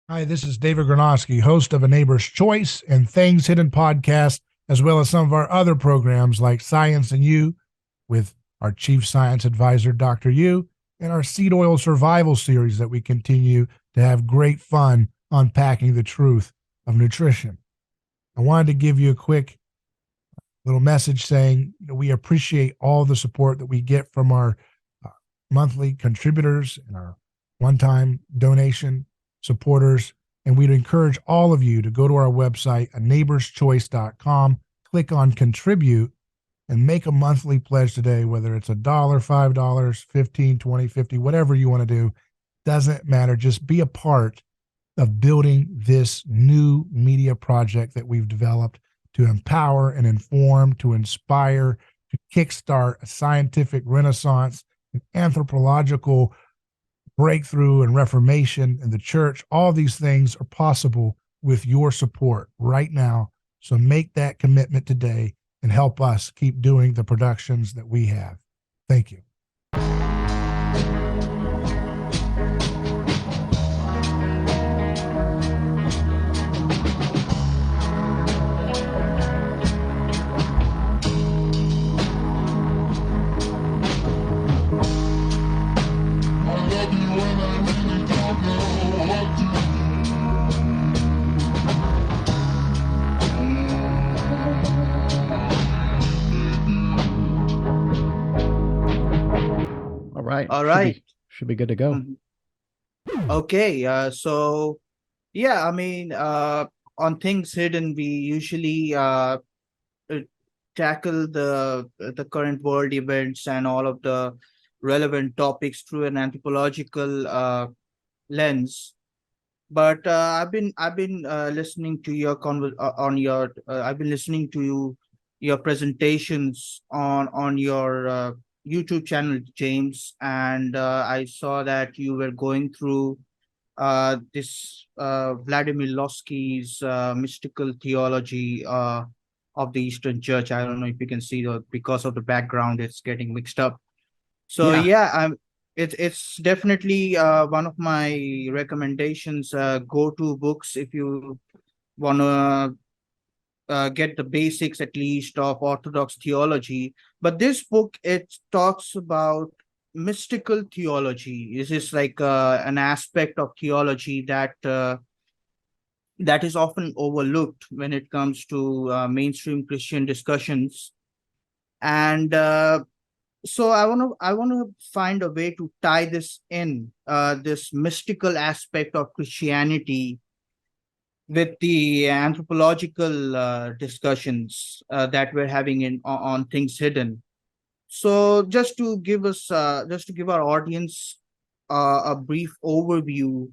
Hi, this is David Gronowski, host of A Neighbor's Choice and Things Hidden podcast, as well as some of our other programs like Science and You with our chief science advisor, Dr. Yu, and our seed oil survival series that we continue to have great fun unpacking the truth of nutrition. I wanted to give you a quick little message saying we appreciate all the support that we get from our monthly contributors and our one-time donation supporters. And we'd encourage all of you to go to our website, aneighborschoice.com, click on contribute, and make a monthly pledge today, whether it's $1, $5, 15, 20, 50, whatever you want to do. Doesn't matter. Just be a part of building this new media project that we've developed to empower and inform, to inspire, to kickstart a scientific renaissance, an anthropological breakthrough and reformation in the church. All these things are possible with your support right now. So make that commitment today and help us keep doing the productions that we have. Thank you. All right. Should be good to go. Okay. On Things Hidden, we usually tackle the current world events and all of the relevant topics through an anthropological lens. But I've been listening to your I've been listening to your presentations on your YouTube channel, James, and I saw that you were going through this Vladimir Lossky's mystical theology of the Eastern Church. I don't know if you can see because of the background, it's getting mixed up. So it's definitely one of my recommendations. Go-to books if you want to get the basics at least of Orthodox theology. But this book, it talks about mystical theology. This is like an aspect of theology that is often overlooked when it comes to mainstream Christian discussions. And so I want to find a way to tie this in, this mystical aspect of Christianity with the anthropological discussions that we're having on Things Hidden. So just to give our audience a brief overview,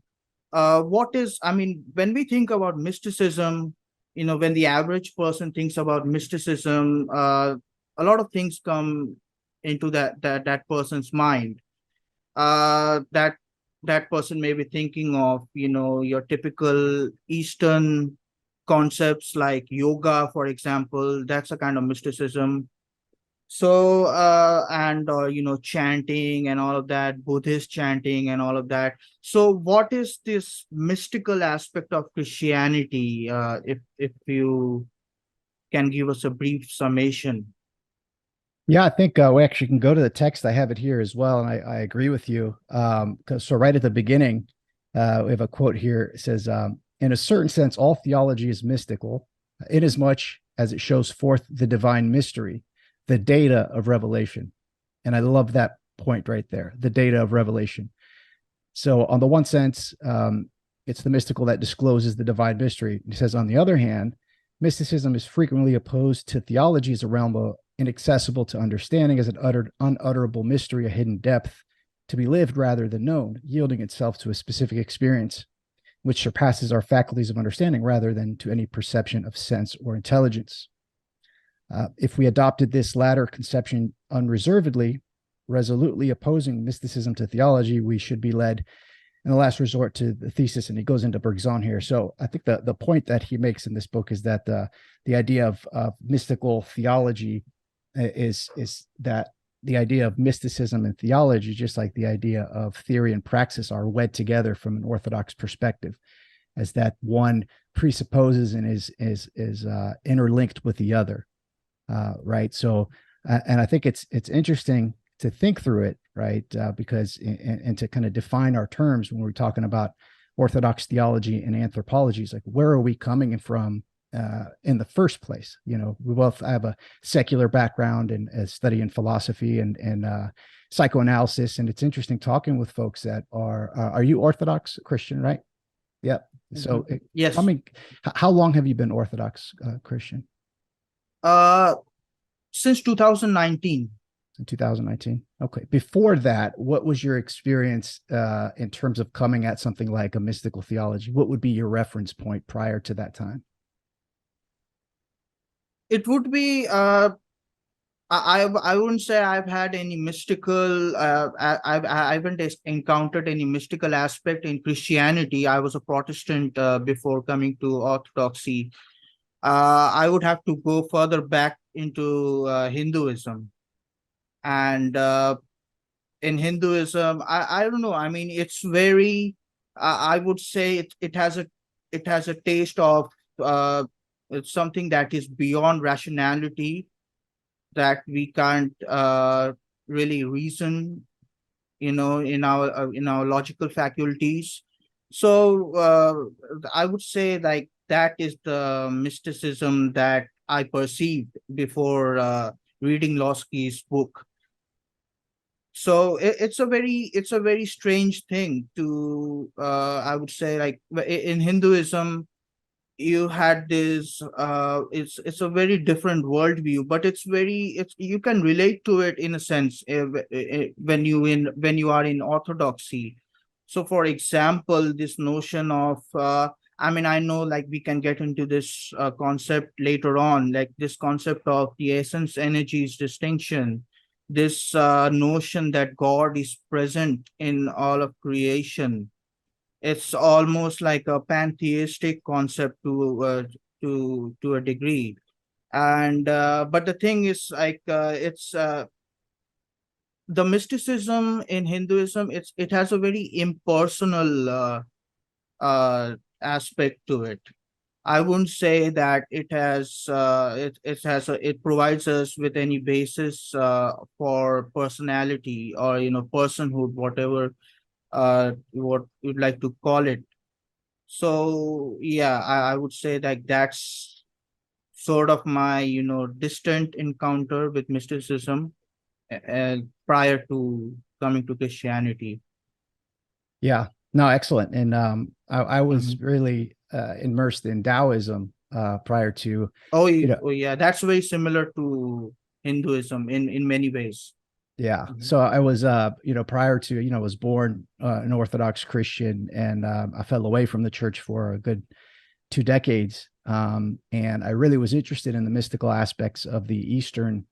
when we think about mysticism, when the average person thinks about mysticism, a lot of things come into that person's mind. That person may be thinking of, your typical Eastern concepts like yoga, for example. That's a kind of mysticism. So, chanting and all of that, Buddhist chanting and all of that. So what is this mystical aspect of Christianity? If you can give us a brief summation. Yeah, I think we actually can go to the text. I have it here as well, and I agree with you. So right at the beginning, we have a quote here. It says, in a certain sense, all theology is mystical, inasmuch as it shows forth the divine mystery, the data of revelation. And I love that point right there, the data of revelation. So on the one sense, it's the mystical that discloses the divine mystery. He says, on the other hand, mysticism is frequently opposed to theology as a realm of inaccessible to understanding, as an unutterable mystery, a hidden depth to be lived rather than known, yielding itself to a specific experience which surpasses our faculties of understanding rather than to any perception of sense or intelligence. If we adopted this latter conception unreservedly, resolutely opposing mysticism to theology, we should be led in the last resort to the thesis, and he goes into Bergson here. So I think the point that he makes in this book is that the idea of mystical theology is that the idea of mysticism and theology, just like the idea of theory and praxis, are wed together from an Orthodox perspective. as that one presupposes and is interlinked with the other, right? So, and I think it's interesting to think through it, right? Because and to kind of define our terms when we're talking about Orthodox theology and anthropology, is like, where are we coming from in the first place? You know, we both have a secular background and a study in philosophy and psychoanalysis, and it's interesting talking with folks that are you Orthodox Christian, right? Yep. So, yes. How long have you been Orthodox Christian? Since 2019. In 2019. Okay. Before that, what was your experience in terms of coming at something like a mystical theology? What would be your reference point prior to that time? It would be I wouldn't say I've had any mystical I haven't encountered any mystical aspect in Christianity. I was a Protestant before coming to Orthodoxy. I would have to go further back into Hinduism. And in Hinduism, I don't know. I mean, it's very. I would say it has a taste of it's something that is beyond rationality, that we can't really reason, in our logical faculties. So I would say like that is the mysticism that I perceived before reading Losky's book. So it's a very strange thing to I would say, like in Hinduism you had this it's a very different worldview, but it's you can relate to it in a sense when you are in Orthodoxy. So for example, this notion of I mean, I know like we can get into this concept later on, like this concept of the essence energies distinction, this notion that God is present in all of creation. It's almost like a pantheistic concept to a degree. And but the thing is, like it's the mysticism in Hinduism, it has a very impersonal aspect to it. I wouldn't say that it has it provides us with any basis for personality, or personhood, whatever what you'd like to call it. So yeah, I would say that that's sort of my distant encounter with mysticism prior to coming to Christianity. Yeah, no, excellent. And I was Mhm. really immersed in Taoism prior to, Oh, you know, oh yeah, that's very similar to Hinduism in many ways. yeah. Mhm. So I was, prior to, was born an Orthodox Christian, and I fell away from the church for a good 2 decades. And I really was interested in the mystical aspects of the Eastern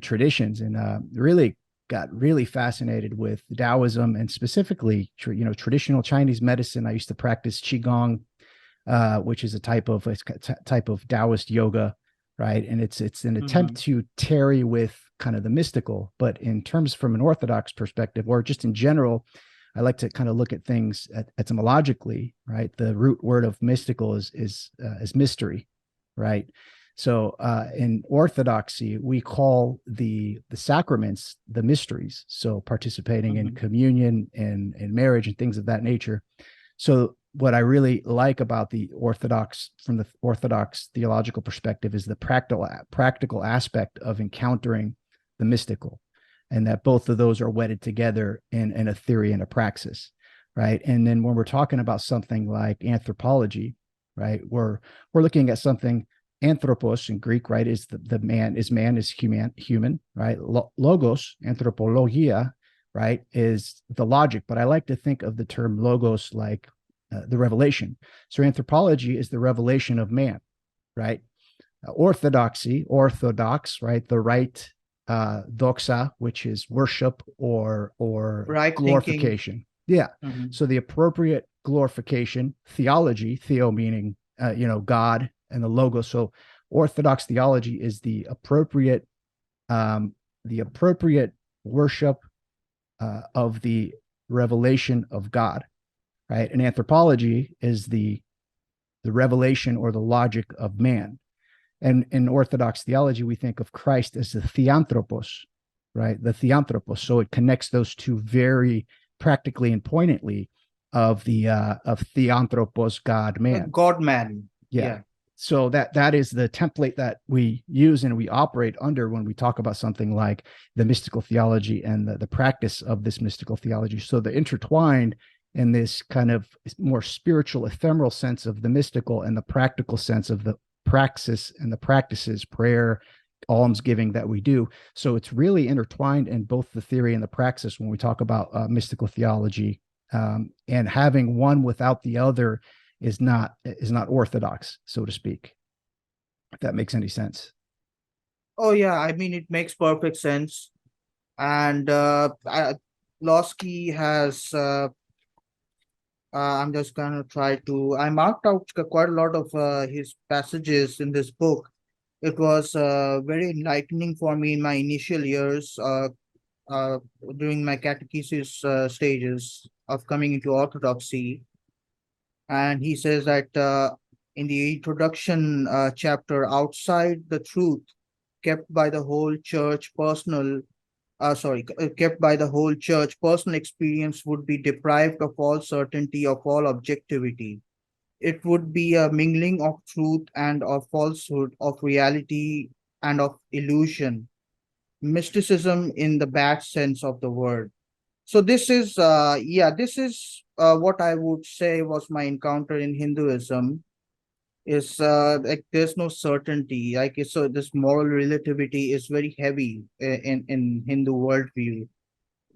traditions, and really got really fascinated with Taoism, and specifically, traditional Chinese medicine. I used to practice Qigong, which is a type of Taoist yoga, right? And it's an attempt Mhm. to tarry with kind of the mystical, but in terms from an Orthodox perspective, or just in general, I like to kind of look at things etymologically, right? The root word of mystical is mystery, right? So in Orthodoxy, we call the sacraments the mysteries. So participating in Mhm. communion and marriage and things of that nature. So what I really like about from the Orthodox theological perspective, is the practical aspect of encountering the mystical, and that both of those are wedded together in a theory and a praxis, right? And then when we're talking about something like anthropology, right, we're looking at something. Anthropos in Greek, right, is the man, is human, right? Logos, anthropologia, right, is the logic. But I like to think of the term logos like the revelation. So anthropology is the revelation of man, right? Orthodoxy, orthodox, right, the right, doxa, which is worship or Right thinking. glorification. Yeah. Mhm. So the appropriate glorification, theology, theo meaning God, and the logos. So Orthodox theology is the appropriate worship of the revelation of God, right? And anthropology is the the revelation or the logic of man. And in Orthodox theology, we think of Christ as the theanthropos, right? The theanthropos. So it connects those two very practically and poignantly of theanthropos, God man. God man. Yeah. So that is the template that we use and we operate under when we talk about something like the mystical theology and the practice of this mystical theology. So they're intertwined in this kind of more spiritual, ephemeral sense of the mystical and the practical sense of the praxis and the practices, prayer, almsgiving that we do. So it's really intertwined in both the theory and the praxis when we talk about mystical theology. And having one without the other is not orthodox, so to speak, if that makes any sense. Oh yeah, I mean it makes perfect sense. And Losky has I'm just gonna try to. I marked out quite a lot of his passages in this book. It was very enlightening for me in my initial years during my catechesis stages of coming into orthodoxy. And he says that in the introduction chapter, outside the truth kept by the whole church, kept by the whole church, personal experience would be deprived of all certainty, of all objectivity. It would be a mingling of truth and of falsehood, of reality and of illusion, mysticism in the bad sense of the word. So this is, what I would say was my encounter in Hinduism. Is like there's no certainty. So this moral relativity is very heavy in Hindu worldview.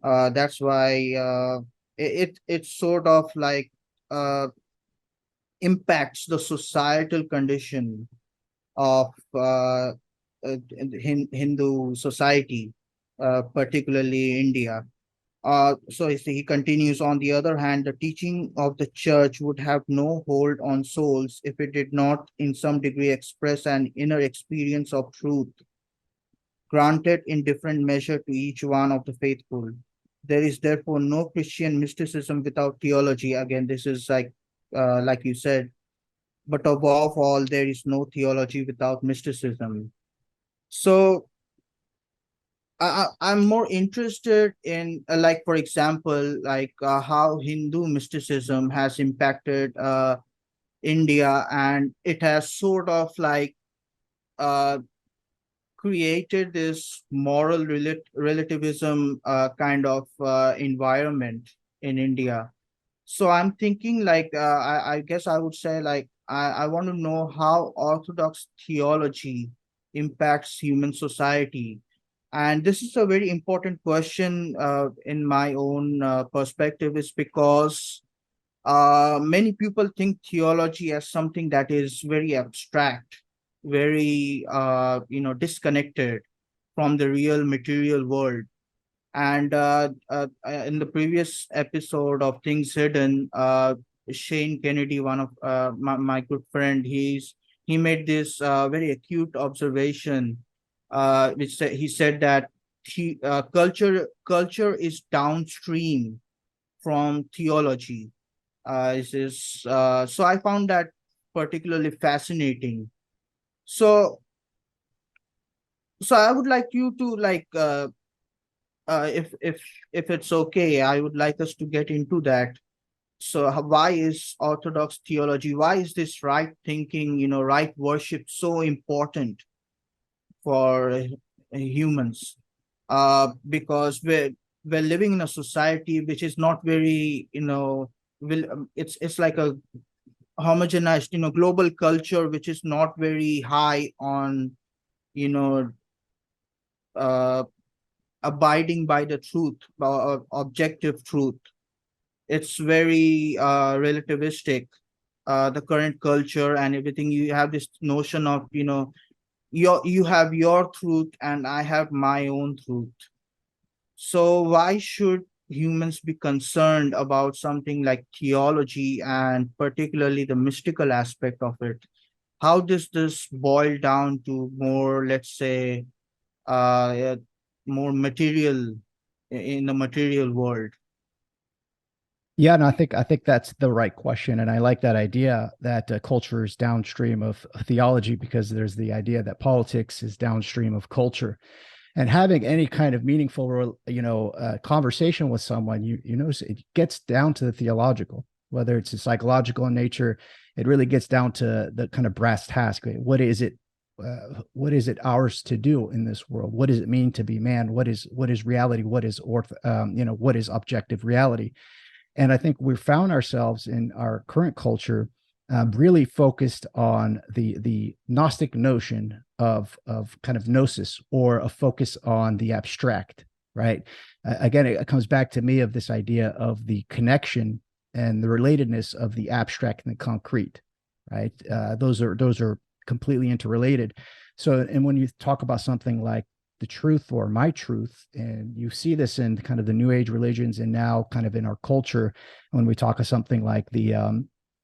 That's why it sort of like impacts the societal condition of Hindu society, particularly India. So he continues, on the other hand, the teaching of the church would have no hold on souls if it did not in some degree express an inner experience of truth, granted in different measure to each one of the faithful. There is therefore no Christian mysticism without theology. Again, this is like you said, but above all, there is no theology without mysticism. So I'm more interested in, like, for example, like how Hindu mysticism has impacted India, and it has sort of like uh, created this moral relativism kind of environment in India. So I'm thinking like, I guess I would say like, I want to know how Orthodox theology impacts human society. And this is a very important question in my own perspective, is because many people think theology as something that is very abstract, very disconnected from the real material world. And in the previous episode of Things Hidden, Shane Kennedy, one of my good friend, he made this very acute observation, he said that culture is downstream from theology. So I found that particularly fascinating. So I would like you to like if it's okay, I would like us to get into that. So why is Orthodox theology, why is this right thinking, right worship so important for humans? Because we're living in a society which is not very, it's like a homogenized, global culture which is not very high on, you know, uh, abiding by the truth, objective truth. It's very relativistic, the current culture and everything. You have this notion of, you have your truth and I have my own truth. So why should humans be concerned about something like theology, and particularly the mystical aspect of it? How does this boil down to more, let's say, uh, more material, in the material world? Yeah, and I think that's the right question, and I like that idea that culture is downstream of theology, because there's the idea that politics is downstream of culture, and having any kind of meaningful, conversation with someone, you notice it gets down to the theological, whether it's psychological in nature. It really gets down to the kind of brass task. What is it? What is it ours to do in this world? What does it mean to be man? What is reality? What is what is objective reality? And I think we've found ourselves in our current culture really focused on the Gnostic notion of kind of gnosis, or a focus on the abstract, right? Again, it comes back to me of this idea of the connection and the relatedness of the abstract and the concrete, right? Those are completely interrelated. So, and when you talk about something like the truth or my truth, and you see this in kind of the New Age religions, and now kind of in our culture, when we talk of something like the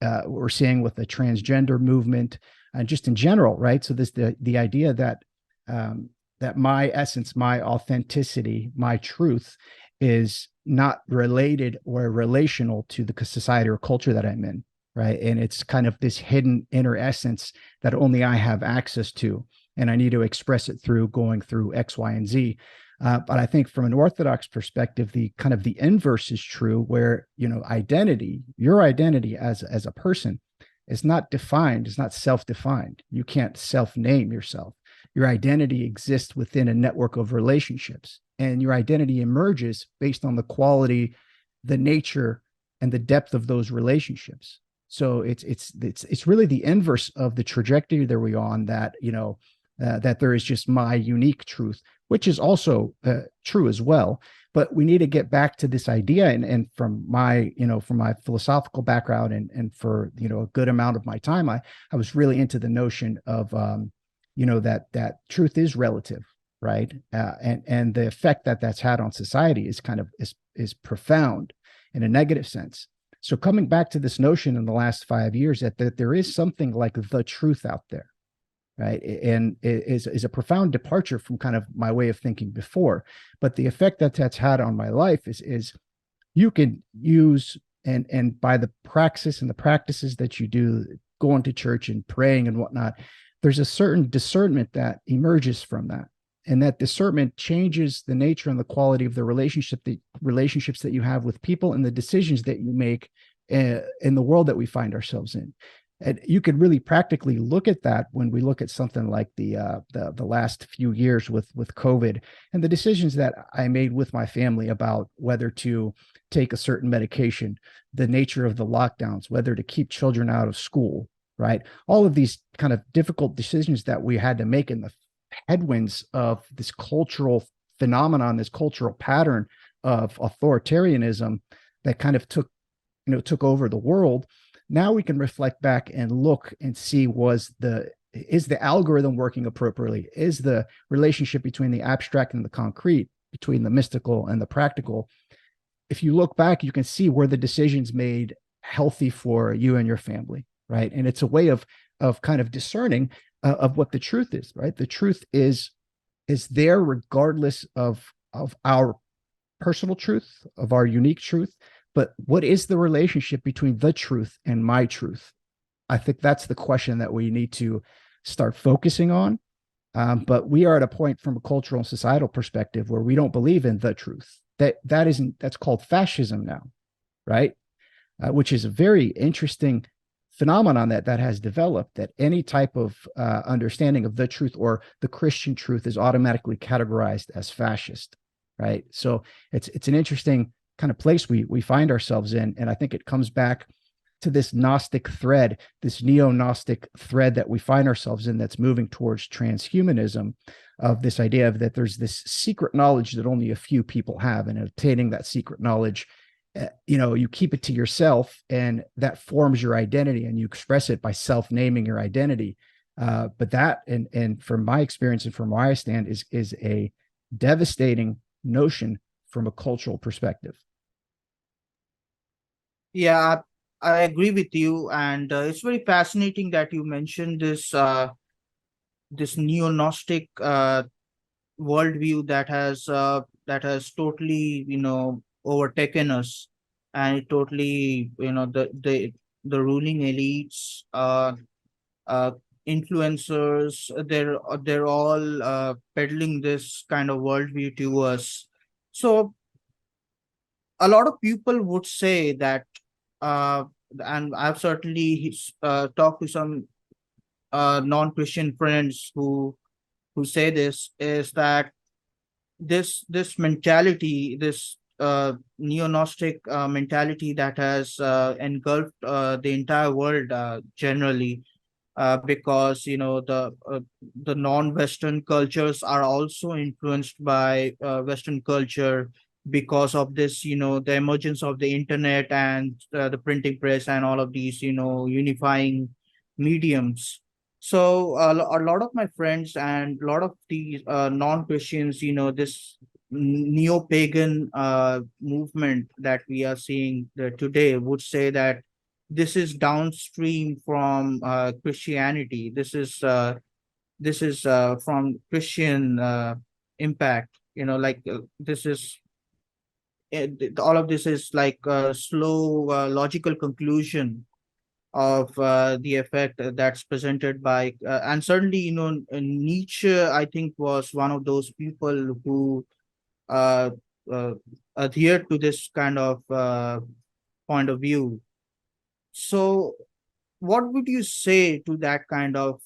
what we're seeing with the transgender movement, and just in general, right? So this the idea that that my essence, my authenticity, my truth is not related or relational to the society or culture that I'm in, right? And it's kind of this hidden inner essence that only I have access to, and I need to express it through going through X, Y, and Z. But I think from an Orthodox perspective, the kind of the inverse is true, where identity, your identity as a person, is not defined, is not self-defined. You can't self-name yourself. Your identity exists within a network of relationships, and your identity emerges based on the quality, the nature, and the depth of those relationships. So it's really the inverse of the trajectory that we're on, that that there is just my unique truth, which is also true as well. But we need to get back to this idea, and from my philosophical background, and for a good amount of my time, I was really into the notion of that truth is relative, right? And the effect that that's had on society is kind of is profound in a negative sense. So coming back to this notion in the last 5 years that there is something like the truth out there, right? And it is a profound departure from kind of my way of thinking before. But the effect that that's had on my life is you can use, and by the praxis and the practices that you do, going to church and praying and whatnot, there's a certain discernment that emerges from that. And that discernment changes the nature and the quality of the relationships that you have with people, and the decisions that you make in the world that we find ourselves in. And you could really practically look at that when we look at something like the last few years with COVID, and the decisions that I made with my family about whether to take a certain medication, the nature of the lockdowns, whether to keep children out of school, right? All of these kind of difficult decisions that we had to make in the headwinds of this cultural phenomenon, this cultural pattern of authoritarianism that kind of took over the world. Now we can reflect back and look and see, is the algorithm working appropriately? Is the relationship between the abstract and the concrete, between the mystical and the practical? If you look back, you can see where the decisions made healthy for you and your family, right? And it's a way of kind of discerning of what the truth is, right? The truth is there regardless of our personal truth, of our unique truth. But what is the relationship between the truth and my truth? I think that's the question that we need to start focusing on. But we are at a point from a cultural and societal perspective where we don't believe in the truth. That's called fascism now, right? Which is a very interesting phenomenon that has developed, that any type of understanding of the truth or the Christian truth is automatically categorized as fascist, right? So it's an interesting kind of place we find ourselves in. And I think it comes back to this Gnostic thread, this neo-Gnostic thread that we find ourselves in, that's moving towards transhumanism, of this idea of that there's this secret knowledge that only a few people have, and obtaining that secret knowledge, you keep it to yourself, and that forms your identity, and you express it by self-naming your identity. But that, and from my experience and from where I stand, is a devastating notion from a cultural perspective. Yeah, I agree with you, and it's very fascinating that you mentioned this neo-Gnostic worldview that has totally overtaken us. and it totally, the ruling elites, uh, influencers, they're all peddling this kind of worldview to us. So a lot of people would say that, uh, and I've certainly talked to some non-Christian friends who say this, is that this mentality, this neo-Gnostic mentality that has engulfed the entire world generally, because the non-Western cultures are also influenced by Western culture because of this, the emergence of the internet and the printing press and all of these, unifying mediums. So a lot of my friends and a lot of these non-Christians, this neo-pagan movement that we are seeing today would say that this is downstream from Christianity. This is from Christian impact. This is all of this is like a slow logical conclusion of the effect that's presented by, and certainly, Nietzsche, I think, was one of those people who uh, uh, adhered to this kind of point of view. So what would you say to that kind of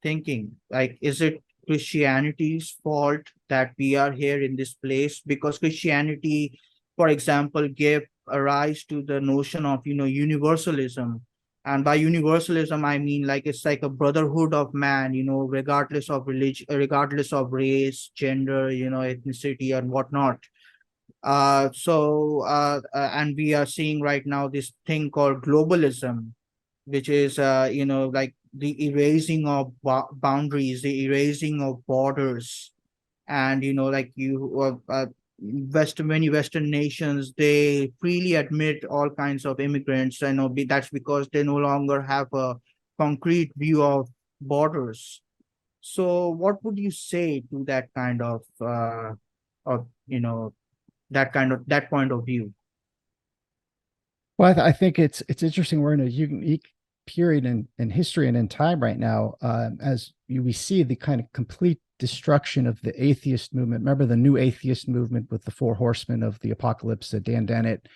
thinking? Like, is it Christianity's fault that we are here in this place? Because Christianity, for example, gave a rise to the notion of, universalism. And by universalism, I mean, like, it's like a brotherhood of man, regardless of religion, regardless of race, gender, ethnicity, and whatnot. And we are seeing right now this thing called globalism, which is, like the erasing of boundaries, the erasing of borders. And, like many Western nations, they freely admit all kinds of immigrants. That's because they no longer have a concrete view of borders. So what would you say to that kind of, that point of view? Well, I think it's interesting. We're in a unique period in history and in time right now, as we see the kind of complete destruction of the atheist movement. Remember the new atheist movement with the four horsemen of the apocalypse: Dan Dennett,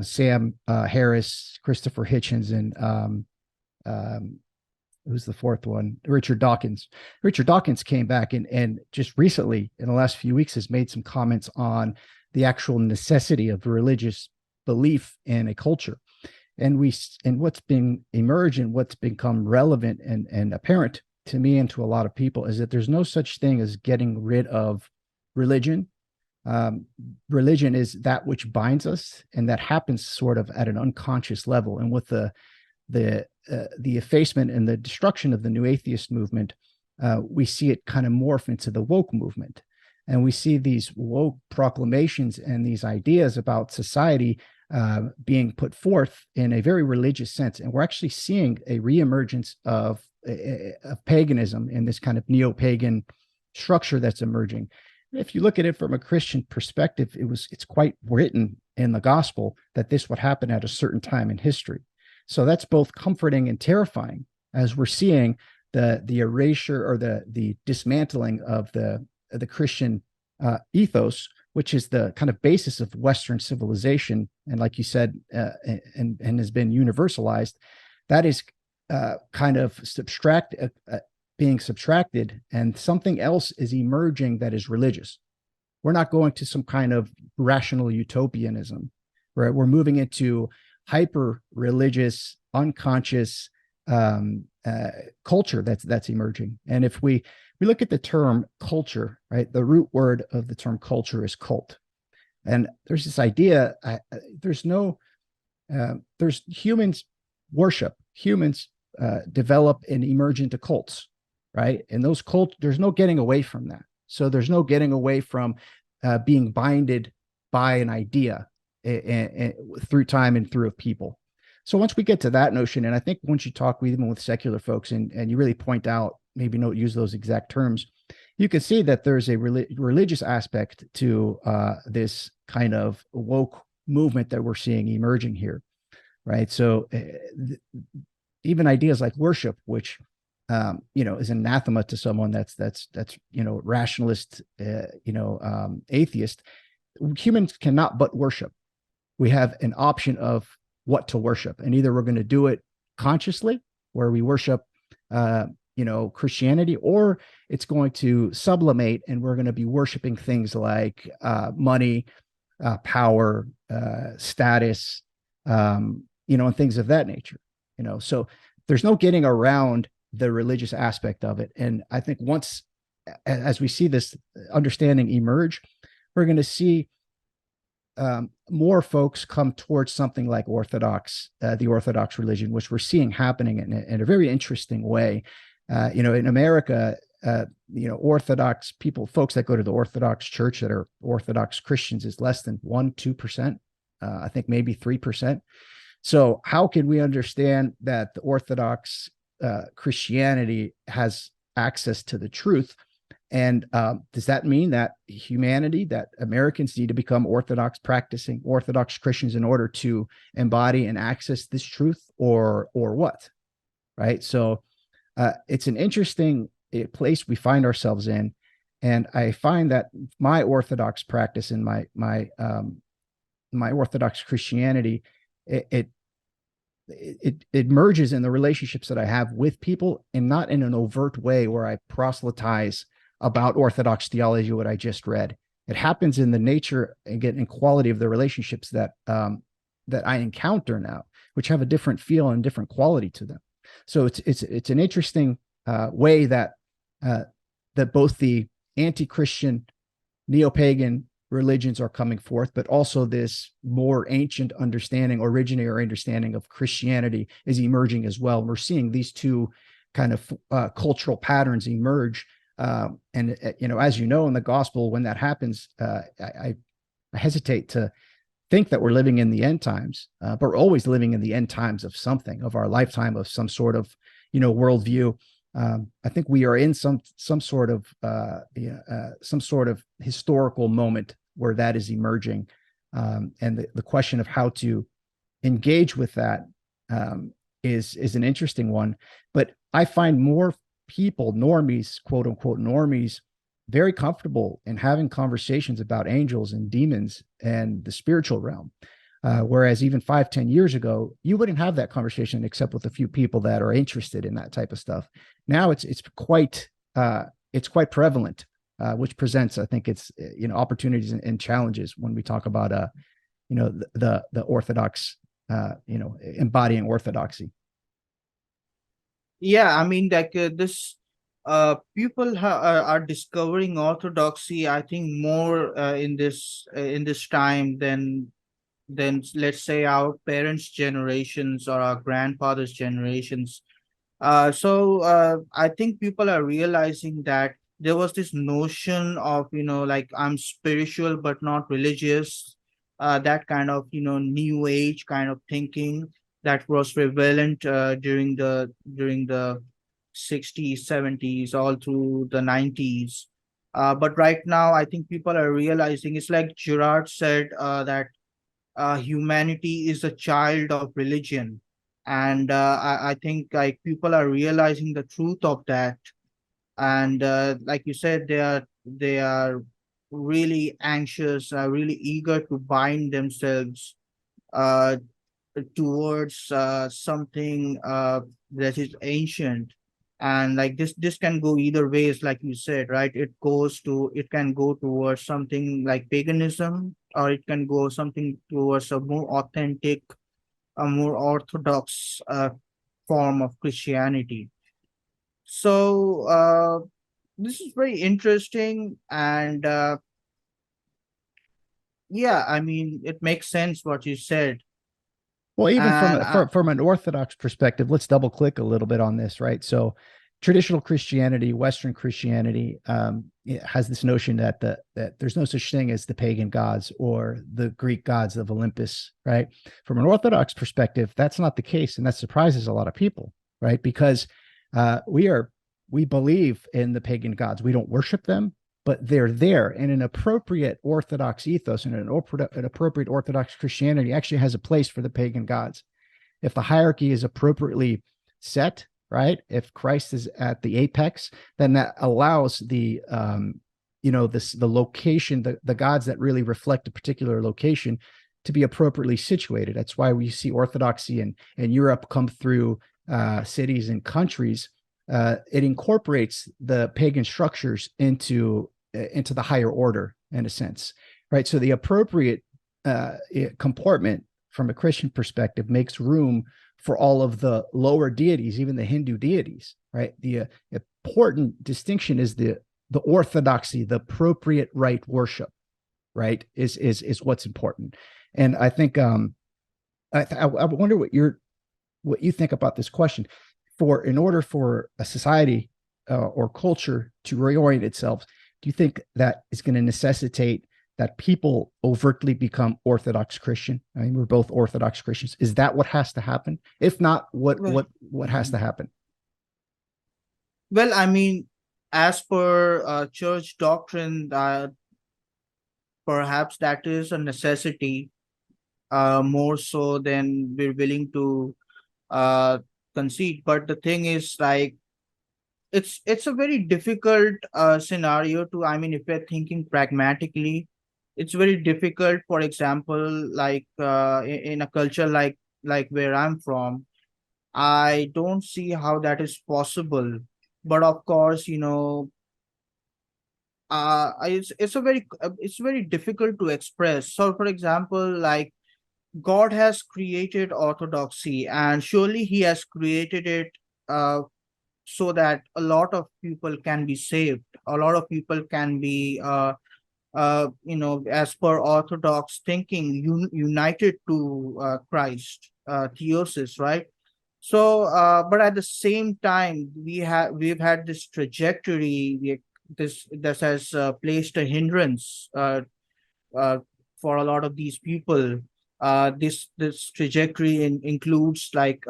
Sam Harris, Christopher Hitchens, and who's the fourth one? Richard Dawkins. Richard Dawkins came back and just recently, in the last few weeks, has made some comments on the actual necessity of religious belief in a culture. And what's been emerged and what's become relevant and apparent to me and to a lot of people is that there's no such thing as getting rid of religion. Religion is that which binds us, and that happens sort of at an unconscious level. And with the effacement and the destruction of the new atheist movement, we see it kind of morph into the woke movement. And we see these woke proclamations and these ideas about society being put forth in a very religious sense. And we're actually seeing a reemergence of paganism in this kind of neo-pagan structure that's emerging. If you look at it from a Christian perspective, it's quite written in the gospel that this would happen at a certain time in history. So that's both comforting and terrifying as we're seeing the erasure or the dismantling of the Christian ethos, which is the kind of basis of Western civilization. And like you said, and has been universalized, that is kind of being subtracted, and something else is emerging that is religious. We're not going to some kind of rational utopianism, right? We're moving into hyper religious, unconscious culture that's emerging. And if we look at the term culture, right, the root word of the term culture is cult. And there's this idea, there's humans worship, humans develop and emerge into cults, right? And those cults, there's no getting away from that. So there's no getting away from being binded by an idea through time and through people. So once we get to that notion, and I think once you talk even with secular folks and you really point out, maybe don't use those exact terms, you can see that there's a religious aspect to this kind of woke movement that we're seeing emerging here, right? So even ideas like worship, which is anathema to someone that's rationalist, atheist. Humans cannot but worship. We have an option of what to worship, and either we're going to do it consciously, where we worship Christianity, or it's going to sublimate and we're going to be worshiping things like money, power, status, and things of that nature. So there's no getting around the religious aspect of it. And I think once, as we see this understanding emerge, we're going to see more folks come towards something like the Orthodox religion, which we're seeing happening in a very interesting way. In America, Orthodox people, folks that go to the Orthodox Church that are Orthodox Christians, is less than 1-2%. I think maybe 3%. So how can we understand that the Orthodox Christianity has access to the truth? And does that mean that that Americans need to become practicing Orthodox Christians in order to embody and access this truth, or what? Right. So it's an interesting place we find ourselves in. And I find that my Orthodox practice and my Orthodox Christianity, it merges in the relationships that I have with people, and not in an overt way where I proselytize about Orthodox theology, what I just read. It happens in the nature, again, and quality of the relationships that I encounter now, which have a different feel and different quality to them. So it's an interesting way that both the anti-Christian, neo-pagan religions are coming forth, but also this more ancient originator understanding of Christianity is emerging as well. We're seeing these two kind of cultural patterns emerge. And as in the gospel, when that happens, I hesitate to think that we're living in the end times, but we're always living in the end times of something, of our lifetime, of some sort of, worldview. I think we are in some sort of historical moment where that is emerging. And the question of how to engage with that is an interesting one. But I find more people, normies, quote unquote normies, very comfortable in having conversations about angels and demons and the spiritual realm. Whereas even 5-10 years ago, you wouldn't have that conversation except with a few people that are interested in that type of stuff. Now it's quite prevalent, which presents, I think, it's opportunities and challenges when we talk about the Orthodox, embodying orthodoxy. Yeah, I mean, like this people are discovering orthodoxy, I think, more in this time than let's say our parents' generations or our grandfathers' generations. So I think people are realizing that there was this notion of, like, I'm spiritual but not religious, that kind of, new age kind of thinking that was prevalent during the 60s, 70s, all through the 90s. But right now, I think people are realizing, it's like Girard said, that humanity is a child of religion. And I think, like, people are realizing the truth of that. And like you said, they are really anxious, really eager to bind themselves uh, towards something that is ancient. And like this can go either ways, like you said, right? It can go towards something like paganism, or it can go something towards a more authentic, a more orthodox form of Christianity. So this is very interesting. And yeah, I mean, it makes sense what you said. Well, even And from an Orthodox perspective, let's double click a little bit on this, right? So traditional Christianity, Western Christianity, it has this notion that there's no such thing as the pagan gods or the Greek gods of Olympus, right? From an Orthodox perspective, that's not the case, and that surprises a lot of people, right? Because we are we believe in the pagan gods. We don't worship them, but they're there. And an appropriate Orthodox ethos and an appropriate Orthodox Christianity actually has a place for the pagan gods. If the hierarchy is appropriately set, right? If Christ is at the apex, then that allows the the location, the gods that really reflect a particular location to be appropriately situated. That's why we see Orthodoxy in Europe come through cities and countries. It incorporates the pagan structures into the higher order in a sense, right? So the appropriate comportment from a Christian perspective makes room for all of the lower deities, even the Hindu deities, right? The important distinction is the orthodoxy, the appropriate right worship, right? Is what's important. And I think I wonder what you think about this question. In order for a society or culture to reorient itself, do you think that is going to necessitate that people overtly become Orthodox Christian? I mean, we're both Orthodox Christians. Is that what has to happen? If not, what has to happen? Well, I mean, as per church doctrine, perhaps that is a necessity, more so than we're willing to concede. But the thing is, like, it's a very difficult scenario to. I mean, if we're thinking pragmatically, it's very difficult. For example, like in a culture like where I'm from, I don't see how that is possible. But of course, it's very difficult to express. So, for example, like, God has created orthodoxy, and surely He has created it so that a lot of people can be saved. A lot of people can be, as per Orthodox thinking, united to Christ, theosis, right? So, but at the same time, we've had this trajectory. This has placed a hindrance uh, for a lot of these people. This trajectory includes, like,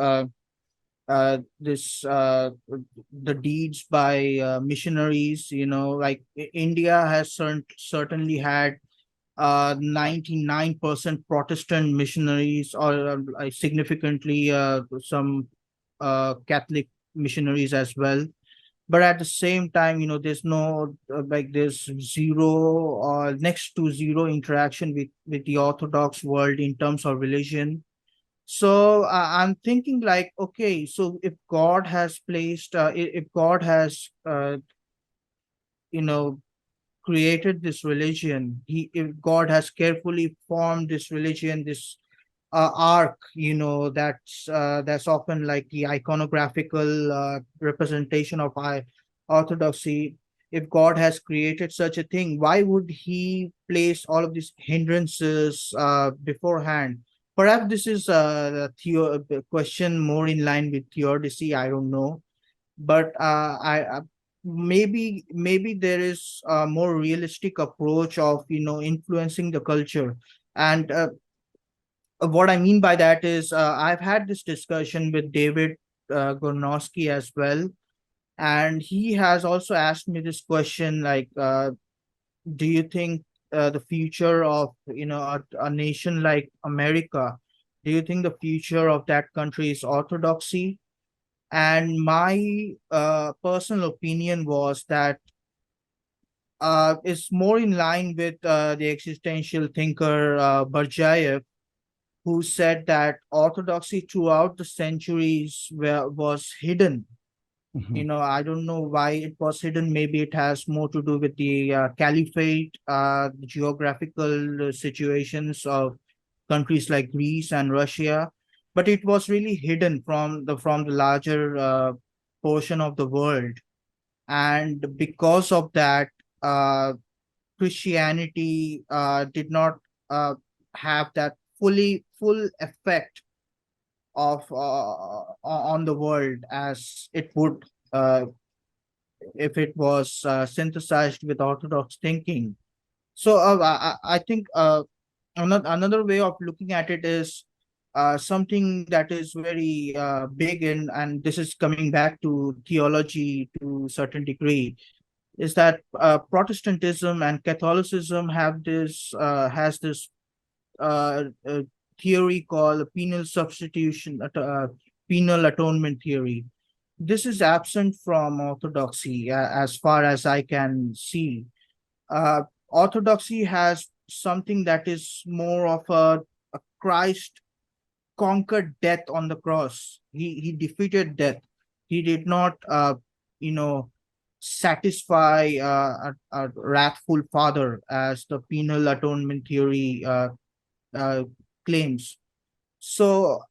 this the deeds by missionaries. Like, India has certainly had 99% Protestant missionaries, or significantly some Catholic missionaries as well. But at the same time, there's no there's zero or next to zero interaction with the Orthodox world in terms of religion. So I'm thinking, like, okay, so if God has placed, if God has, you know, created this religion, if God has carefully formed this religion, this arc, that's often like the iconographical representation of orthodoxy. If God has created such a thing, why would He place all of these hindrances beforehand? Perhaps this is a question more in line with theodicy. I don't know, but maybe there is a more realistic approach of influencing the culture. And what I mean by that is, I've had this discussion with David Gornowski as well, and he has also asked me this question, like, do you think the future of a nation like America, do you think the future of that country is orthodoxy? And my personal opinion was that it's more in line with the existential thinker Berdyaev, who said that orthodoxy throughout the centuries was hidden. Mhm. I don't know why it was hidden. Maybe it has more to do with the caliphate, the geographical situations of countries like Greece and Russia, but it was really hidden from the larger portion of the world. And because of that, uh, Christianity did not have that full effect of on the world as it would if it was synthesized with Orthodox thinking. So I think another way of looking at it is, something that is very big in, and this is coming back to theology to a certain degree, is that Protestantism and Catholicism have this has this theory called penal substitution, penal atonement theory. This is absent from Orthodoxy, as far as I can see. Uh, Orthodoxy has something that is more of a Christ conquered death on the cross. He defeated death. He did not you know satisfy a wrathful father, as the penal atonement theory uh, claims. So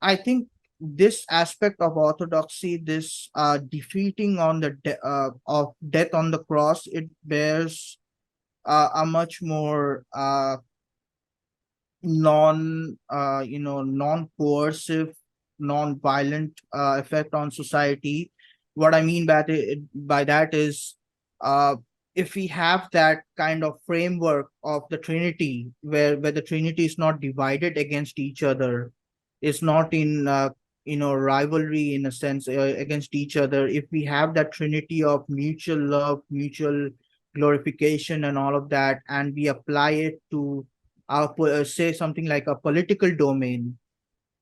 I think this aspect of orthodoxy, this defeating on the of death on the cross, it bears a much more non coercive, non violent effect on society. What I mean by that is, uh, if we have that kind of framework of the Trinity, where the Trinity is not divided against each other, is not in rivalry in a sense against each other. If we have that Trinity of mutual love, mutual glorification, and all of that, and we apply it to say something like a political domain,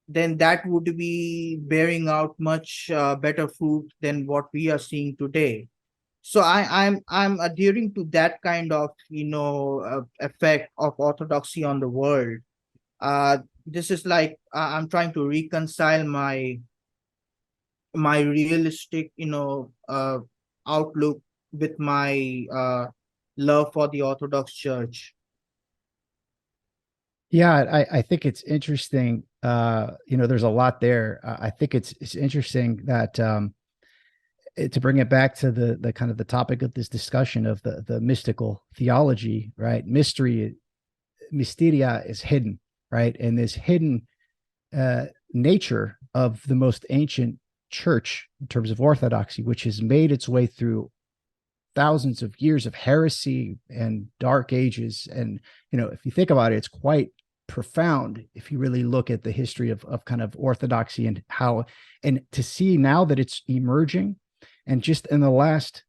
then that would be bearing out much better fruit than what we are seeing today. So I'm adhering to that kind of effect of orthodoxy on the world. This is like I'm trying to reconcile my realistic outlook with my love for the Orthodox Church. Yeah, I think it's interesting. There's a lot there. I think it's interesting that to bring it back to the kind of the topic of this discussion of the mystical theology, right? Mysteria is hidden, right? And this hidden nature of the most ancient church in terms of orthodoxy, which has made its way through thousands of years of heresy and dark ages. And, if you think about it, it's quite profound if you really look at the history of kind of orthodoxy and to see now that it's emerging. And just in the last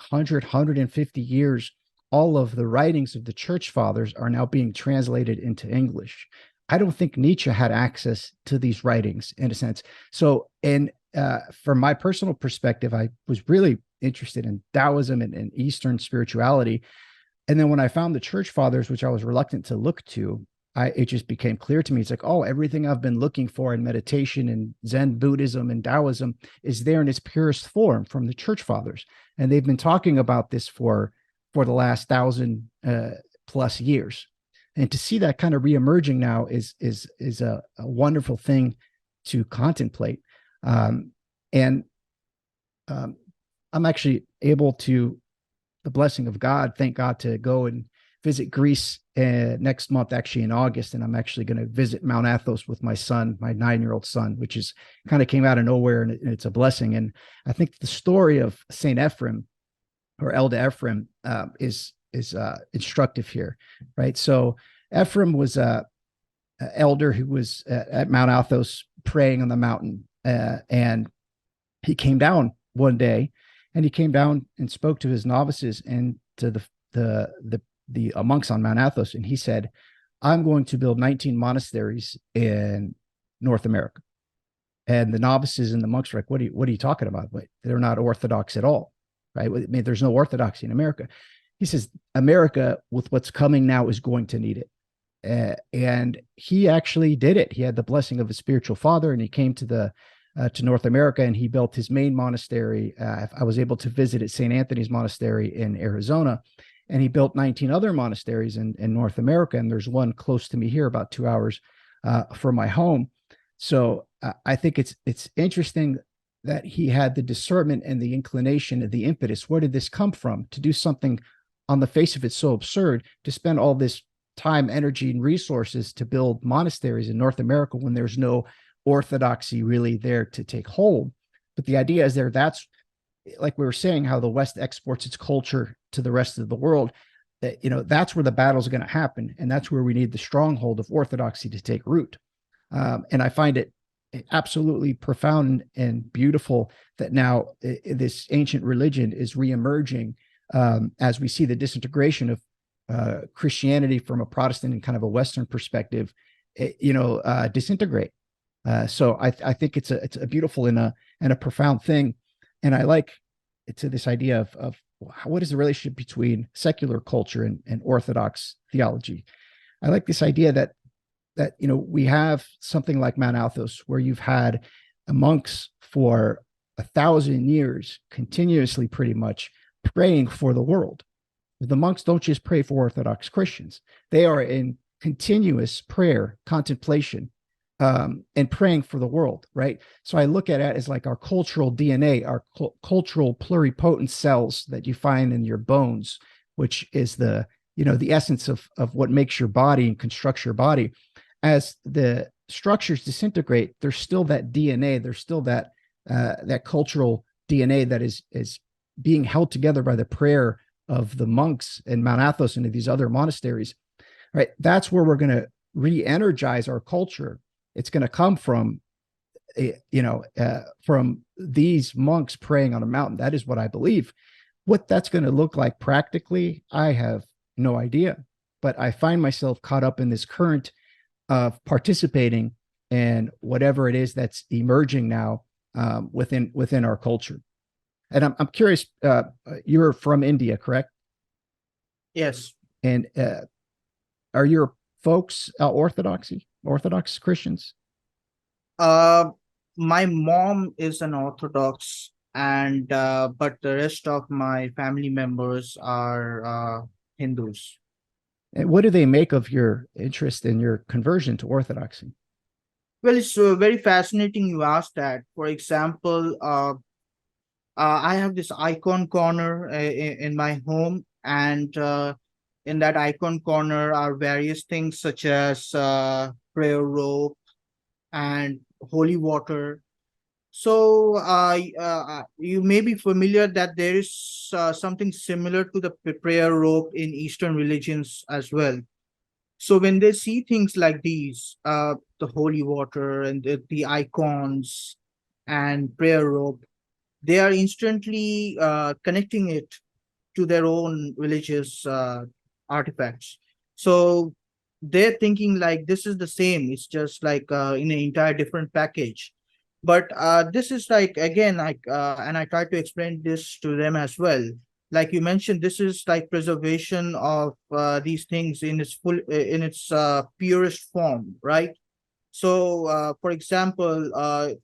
150 years, all of the writings of the church fathers are now being translated into English. I don't think Nietzsche had access to these writings in a sense. So, from my personal perspective, I was really interested in Taoism and Eastern spirituality. And then when I found the church fathers, which I was reluctant to look to, it just became clear to me. It's like, oh, everything I've been looking for in meditation and Zen Buddhism and Taoism is there in its purest form from the church fathers. And they've been talking about this for the last 1,000 plus years. And to see that kind of reemerging now is a wonderful thing to contemplate. I'm actually able to, the blessing of God, thank God, to go and visit Greece next month, actually in August. And I'm actually going to visit Mount Athos with my son, my 9-year-old son, which is kind of came out of nowhere, and it's a blessing. And I think the story of Saint Ephrem, or Elder Ephrem, is instructive here, right? So Ephrem was a elder who was at Mount Athos praying on the mountain, and he came down one day, and he came down and spoke to his novices and to the monks on Mount Athos, and he said, "I'm going to build 19 monasteries in North America." And the novices and the monks were like, "What are you talking about? Wait, they're not Orthodox at all, right? I mean, there's no Orthodoxy in America." He says, "America, with what's coming now, is going to need it." And he actually did it. He had the blessing of his spiritual father, and he came to North America, and he built his main monastery. I was able to visit at St. Anthony's Monastery in Arizona, and he built 19 other monasteries in North America. And there's one close to me here, about 2 hours from my home. So I think it's interesting that he had the discernment and the inclination and the impetus. Where did this come from to do something on the face of it so absurd, to spend all this time, energy, and resources to build monasteries in North America when there's no orthodoxy really there to take hold? But the idea is that's like we were saying, how the West exports its culture to the rest of the world. That's where the battles are going to happen, and that's where we need the stronghold of orthodoxy to take root. And I find it absolutely profound and beautiful that now this ancient religion is reemerging as we see the disintegration of Christianity from a Protestant and kind of a Western perspective, disintegrate. So I think it's a beautiful and a profound thing, and I like to this idea of what is the relationship between secular culture and Orthodox theology. I like this idea that we have something like Mount Athos, where you've had monks for 1,000 years continuously, pretty much praying for the world. The monks don't just pray for Orthodox Christians; they are in continuous prayer, contemplation, and praying for the world, right? So I look at it as like our cultural DNA, our cultural pluripotent cells that you find in your bones, which is the essence of what makes your body and constructs your body. As the structures disintegrate, there's still that DNA, there's still that cultural DNA that is being held together by the prayer of the monks in Mount Athos and these other monasteries, right? That's where we're going to re-energize our culture. It's going to come from these monks praying on a mountain. That is what I believe. What that's going to look like practically, I have no idea. But I find myself caught up in this current of participating in whatever it is that's emerging now within our culture. And I'm curious, you're from India, correct? Yes. And are your folks Orthodox Christians? My mom is an Orthodox, and but the rest of my family members are Hindus. And what do they make of your interest in your conversion to Orthodoxy? Well, it's very fascinating you asked that. For example, I have this icon corner in my home, and in that icon corner are various things such as prayer rope and holy water. So you may be familiar that there is something similar to the prayer rope in Eastern religions as well. So when they see things like these, the holy water and the icons and prayer rope, they are instantly connecting it to their own religious artifacts. So they're thinking like this is the same. It's just like in an entire different package. But this is like again, and I try to explain this to them as well. Like you mentioned, this is like preservation of these things in its in its purest form, right? So, for example,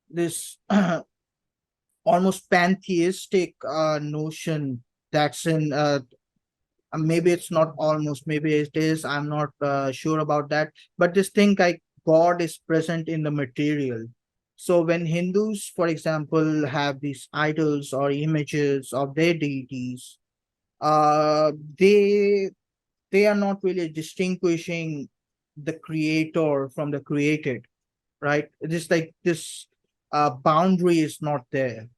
this almost pantheistic notion that's in maybe it's not almost, maybe it is, I'm not sure about that, but this thing like God is present in the material. So when Hindus, for example, have these idols or images of their deities, uh they they are not really distinguishing the creator from the created, right? Just like this boundary is not there.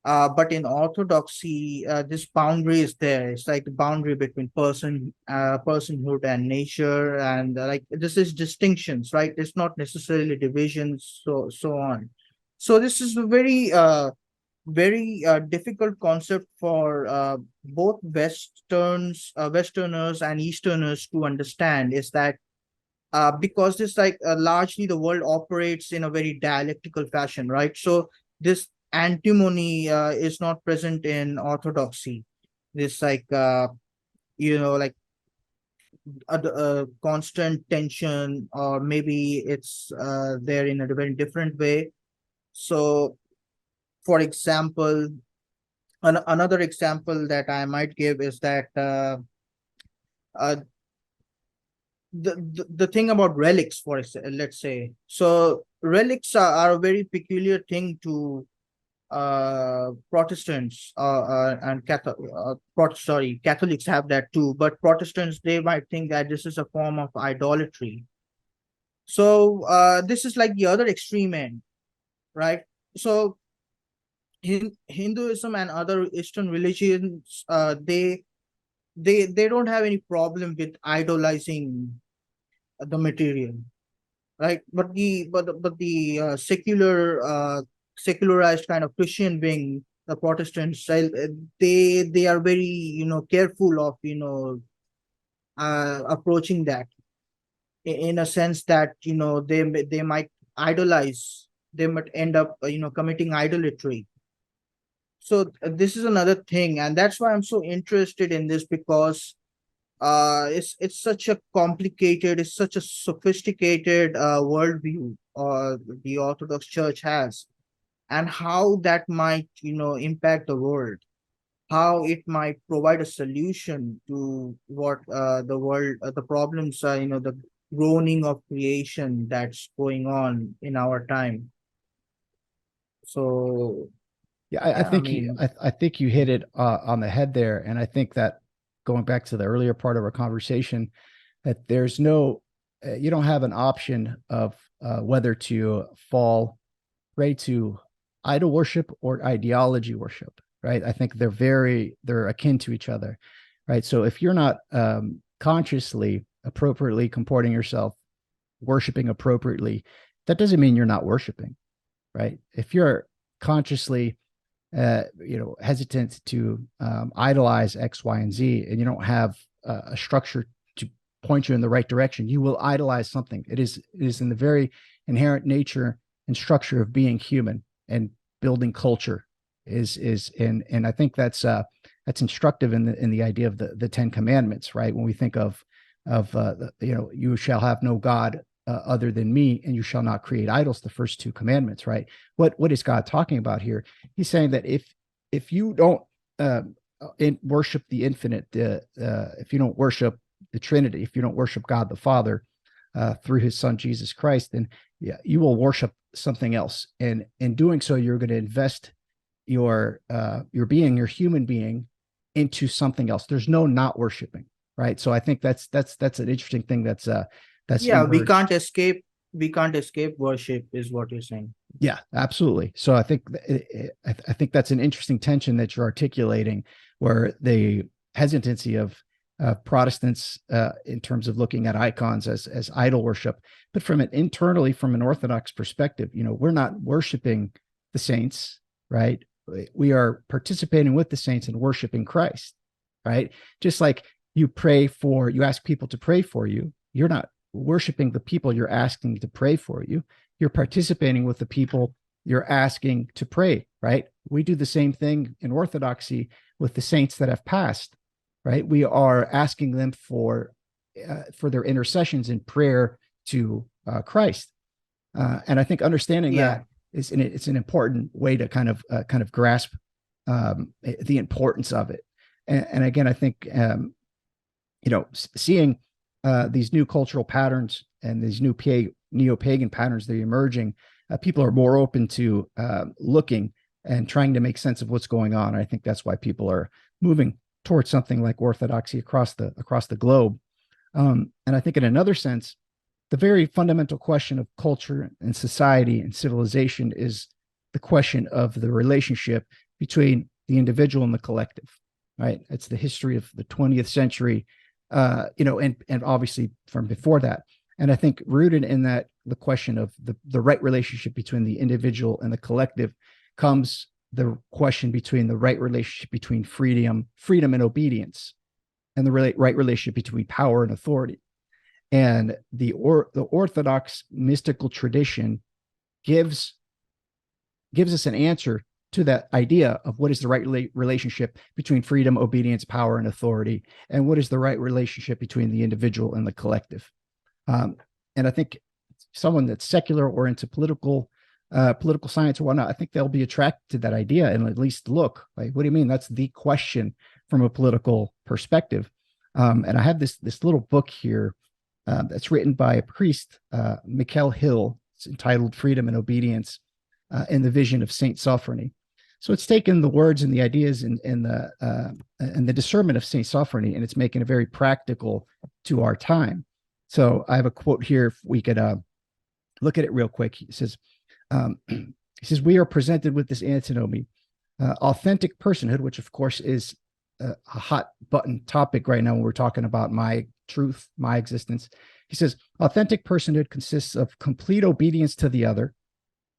But in orthodoxy, this boundary is there. It's like the boundary between personhood and nature, and like this is distinctions, right? It's not necessarily divisions, so on. So this is a very difficult concept for both Westerners and Easterners to understand. Is that because this like largely the world operates in a very dialectical fashion, right? So this antimony is not present in orthodoxy. This like like a constant tension, or maybe it's there in a very different way. So for example, another example that I might give is that uh, the thing about relics, let's say. So relics are a very peculiar thing to Protestants and Catholics have that too, but Protestants, they might think that this is a form of idolatry. So this is like the other extreme end, right? So Hinduism and other Eastern religions, they don't have any problem with idolizing the material. right? But the secularized kind of Christian wing, the Protestants, they are very, careful of, approaching that in a sense that, they might idolize, they might end up, committing idolatry. So this is another thing, and that's why I'm so interested in this, because it's such a complicated, it's such a sophisticated worldview the Orthodox Church has, and how that might, impact the world, how it might provide a solution to what the problems are, the groaning of creation that's going on in our time. So Yeah, I I think mean, I think you hit it on the head there, and I think that going back to the earlier part of our conversation, that there's no, you don't have an option of whether to fall prey to idol worship or ideology worship, right? I think they're akin to each other, right? So if you're not consciously appropriately comporting yourself, worshiping appropriately, that doesn't mean you're not worshiping, right? If you're consciously hesitant to idolize X, Y, and Z, and you don't have a structure to point you in the right direction, you will idolize something. It is in the very inherent nature and structure of being human and building culture. And I think that's instructive in the idea of the Ten Commandments, right? When we think of you shall have no God other than me, and you shall not create idols, the first two commandments, right? What is God talking about here? He's saying that if you don't worship the infinite, if you don't worship the Trinity, if you don't worship God the Father through His Son Jesus Christ, then you will worship something else, and in doing so, you're going to invest your being, your human being, into something else. There's no not worshiping, right? So I think that's an interesting thing that's yeah, emerged. we can't escape worship, is what you're saying. Yeah, absolutely. So I think that's an interesting tension that you're articulating, where the hesitancy of Protestants in terms of looking at icons as idol worship, but from an Orthodox perspective, we're not worshiping the saints, right? We are participating with the saints and worshiping Christ, right? Just like you ask people to pray for you, you're not worshiping the people you're asking to pray for you. You're participating with the people you're asking to pray, right? We do the same thing in Orthodoxy with the saints that have passed, right? We are asking them for their intercessions in prayer to Christ. And I think understanding Yeah, that it's an important way to kind of grasp the importance of it. And again, I think seeing these new cultural patterns and these new neo-pagan patterns that are emerging, people are more open to looking and trying to make sense of what's going on. And I think that's why people are moving towards something like orthodoxy across the globe. And I think in another sense, the very fundamental question of culture and society and civilization is the question of the relationship between the individual and the collective, right? It's the history of the 20th century, and obviously from before that. And I think rooted in that, the question of the right relationship between the individual and the collective, comes the question between the right relationship between freedom and obedience, and the right relationship between power and authority. And the Orthodox mystical tradition gives us an answer to that idea of what is the right relationship between freedom, obedience, power, and authority, and what is the right relationship between the individual and the collective. And I think someone that's secular or into political science or whatnot, I think they'll be attracted to that idea and at least look like, what do you mean? That's the question from a political perspective. And I have this little book here that's written by a priest, Mikkel Hill. It's entitled "Freedom and Obedience in the Vision of Saint Sophrony." So it's taken the words and the ideas and the discernment of Saint Sophrony, and it's making it very practical to our time. So I have a quote here. If we could look at it real quick. He says, "We are presented with this antinomy, authentic personhood," which of course is a hot button topic right now when we're talking about my truth, my existence, He says, authentic personhood consists of complete obedience to the other,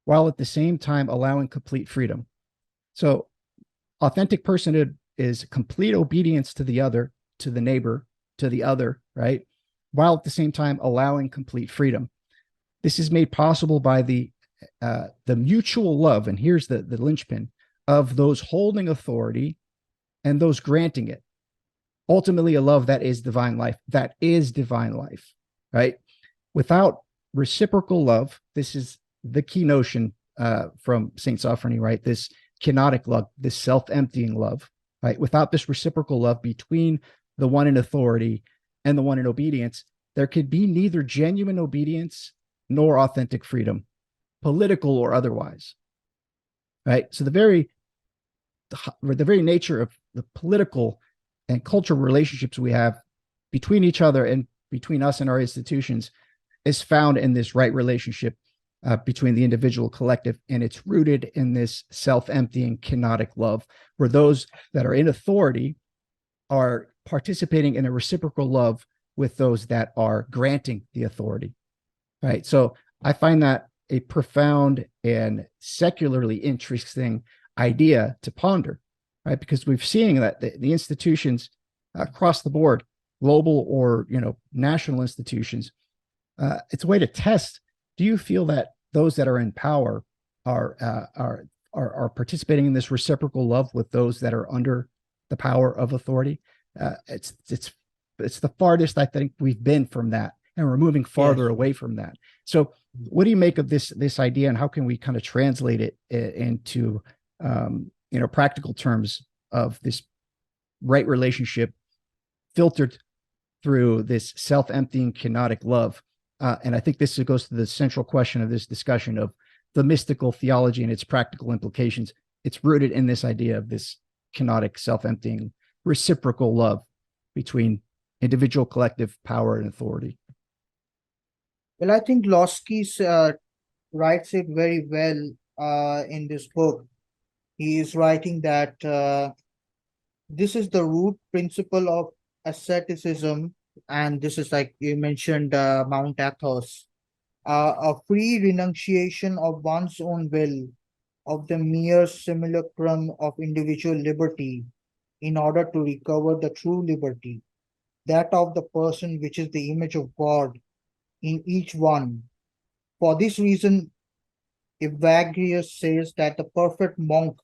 while at the same time allowing complete freedom. So authentic personhood is complete obedience to the other, to the neighbor, to the other, right? While at the same time allowing complete freedom. This is made possible by the mutual love, and here's the linchpin, of those holding authority and those granting it. Ultimately, a love that is divine life. That is divine life, right? Without reciprocal love, this is the key notion from St. Sophrony, right? This kenotic love, this self-emptying love, right? Without this reciprocal love between the one in authority and the one in obedience, there could be neither genuine obedience nor authentic freedom, political or otherwise, right? So the very nature of the political and cultural relationships we have between each other and between us and our institutions is found in this right relationship between the individual collective, and it's rooted in this self-emptying kenotic love, where those that are in authority are participating in a reciprocal love with those that are granting the authority, right? So I find that a profound and secularly interesting idea to ponder, right? Because we're seeing that the institutions across the board, global or national institutions, it's a way to test. Do you feel that those that are in power are participating in this reciprocal love with those that are under the power of authority? It's the farthest I think we've been from that, and we're moving farther away from that. So, what do you make of this idea, and how can we kind of translate it into practical terms of this right relationship filtered through this self-emptying kenotic love? And I think this goes to the central question of this discussion of the mystical theology and its practical implications. It's rooted in this idea of this kenotic, self-emptying, reciprocal love between individual, collective power and authority. Well, I think Losky writes it very well in this book. He is writing that this is the root principle of asceticism, and this is, like you mentioned, Mount Athos, a free renunciation of one's own will, of the mere simulacrum of individual liberty, in order to recover the true liberty, that of the person which is the image of God in each one. For this reason, Evagrius says that the perfect monk,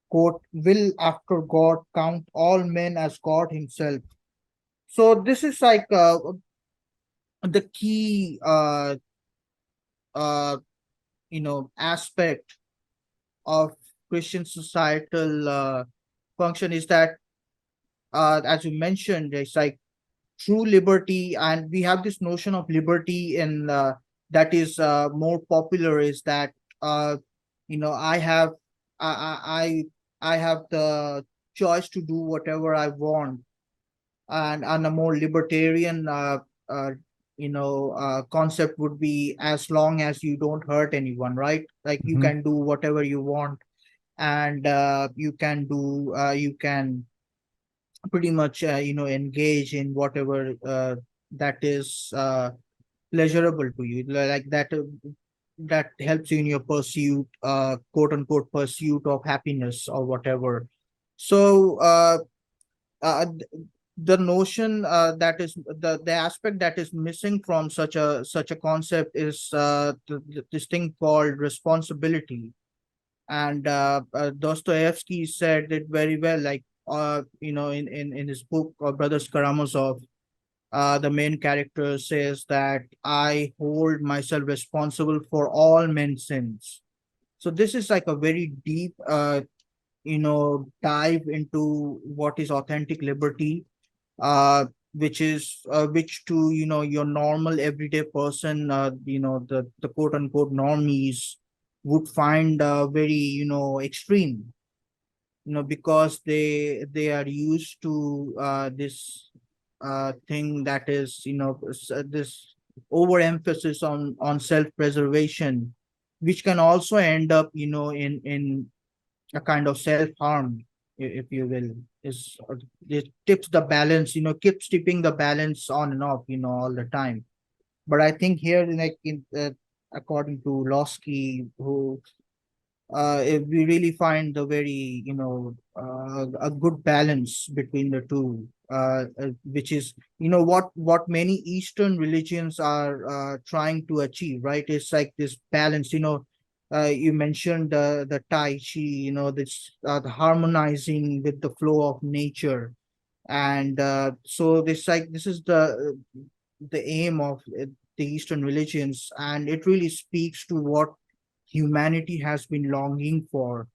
quote, will after God count all men as God himself. So this is like the key aspect of Christian societal function, is that as you mentioned, it's like true liberty, and we have this notion of liberty in that is more popular, is that I have I have the choice to do whatever I want, and a more libertarian concept would be, as long as you don't hurt anyone, right? Like you can do whatever you want, and you can pretty much engage in whatever that is pleasurable to you, like that helps you in your pursuit, quote unquote, pursuit of happiness or whatever. So uh, the notion that is the aspect that is missing from such a concept is this thing called responsibility. And Dostoevsky said it very well, like in his book, Brothers Karamazov, the main character says that I hold myself responsible for all men's sins. So this is like a very deep dive into what is authentic liberty, which to your normal everyday person, the quote unquote normies, would find very extreme, because they are used to this thing that is this overemphasis on self-preservation, which can also end up in a kind of self-harm, if you will. It tips the balance, keeps tipping the balance on and off all the time. But I think here, according to Losky, who if we really find the very, a good balance between the two, which is, what many Eastern religions are trying to achieve, right? It's like this balance, you mentioned the Tai Chi, this the harmonizing with the flow of nature. And so this is the aim of the Eastern religions, and it really speaks to what humanity has been longing for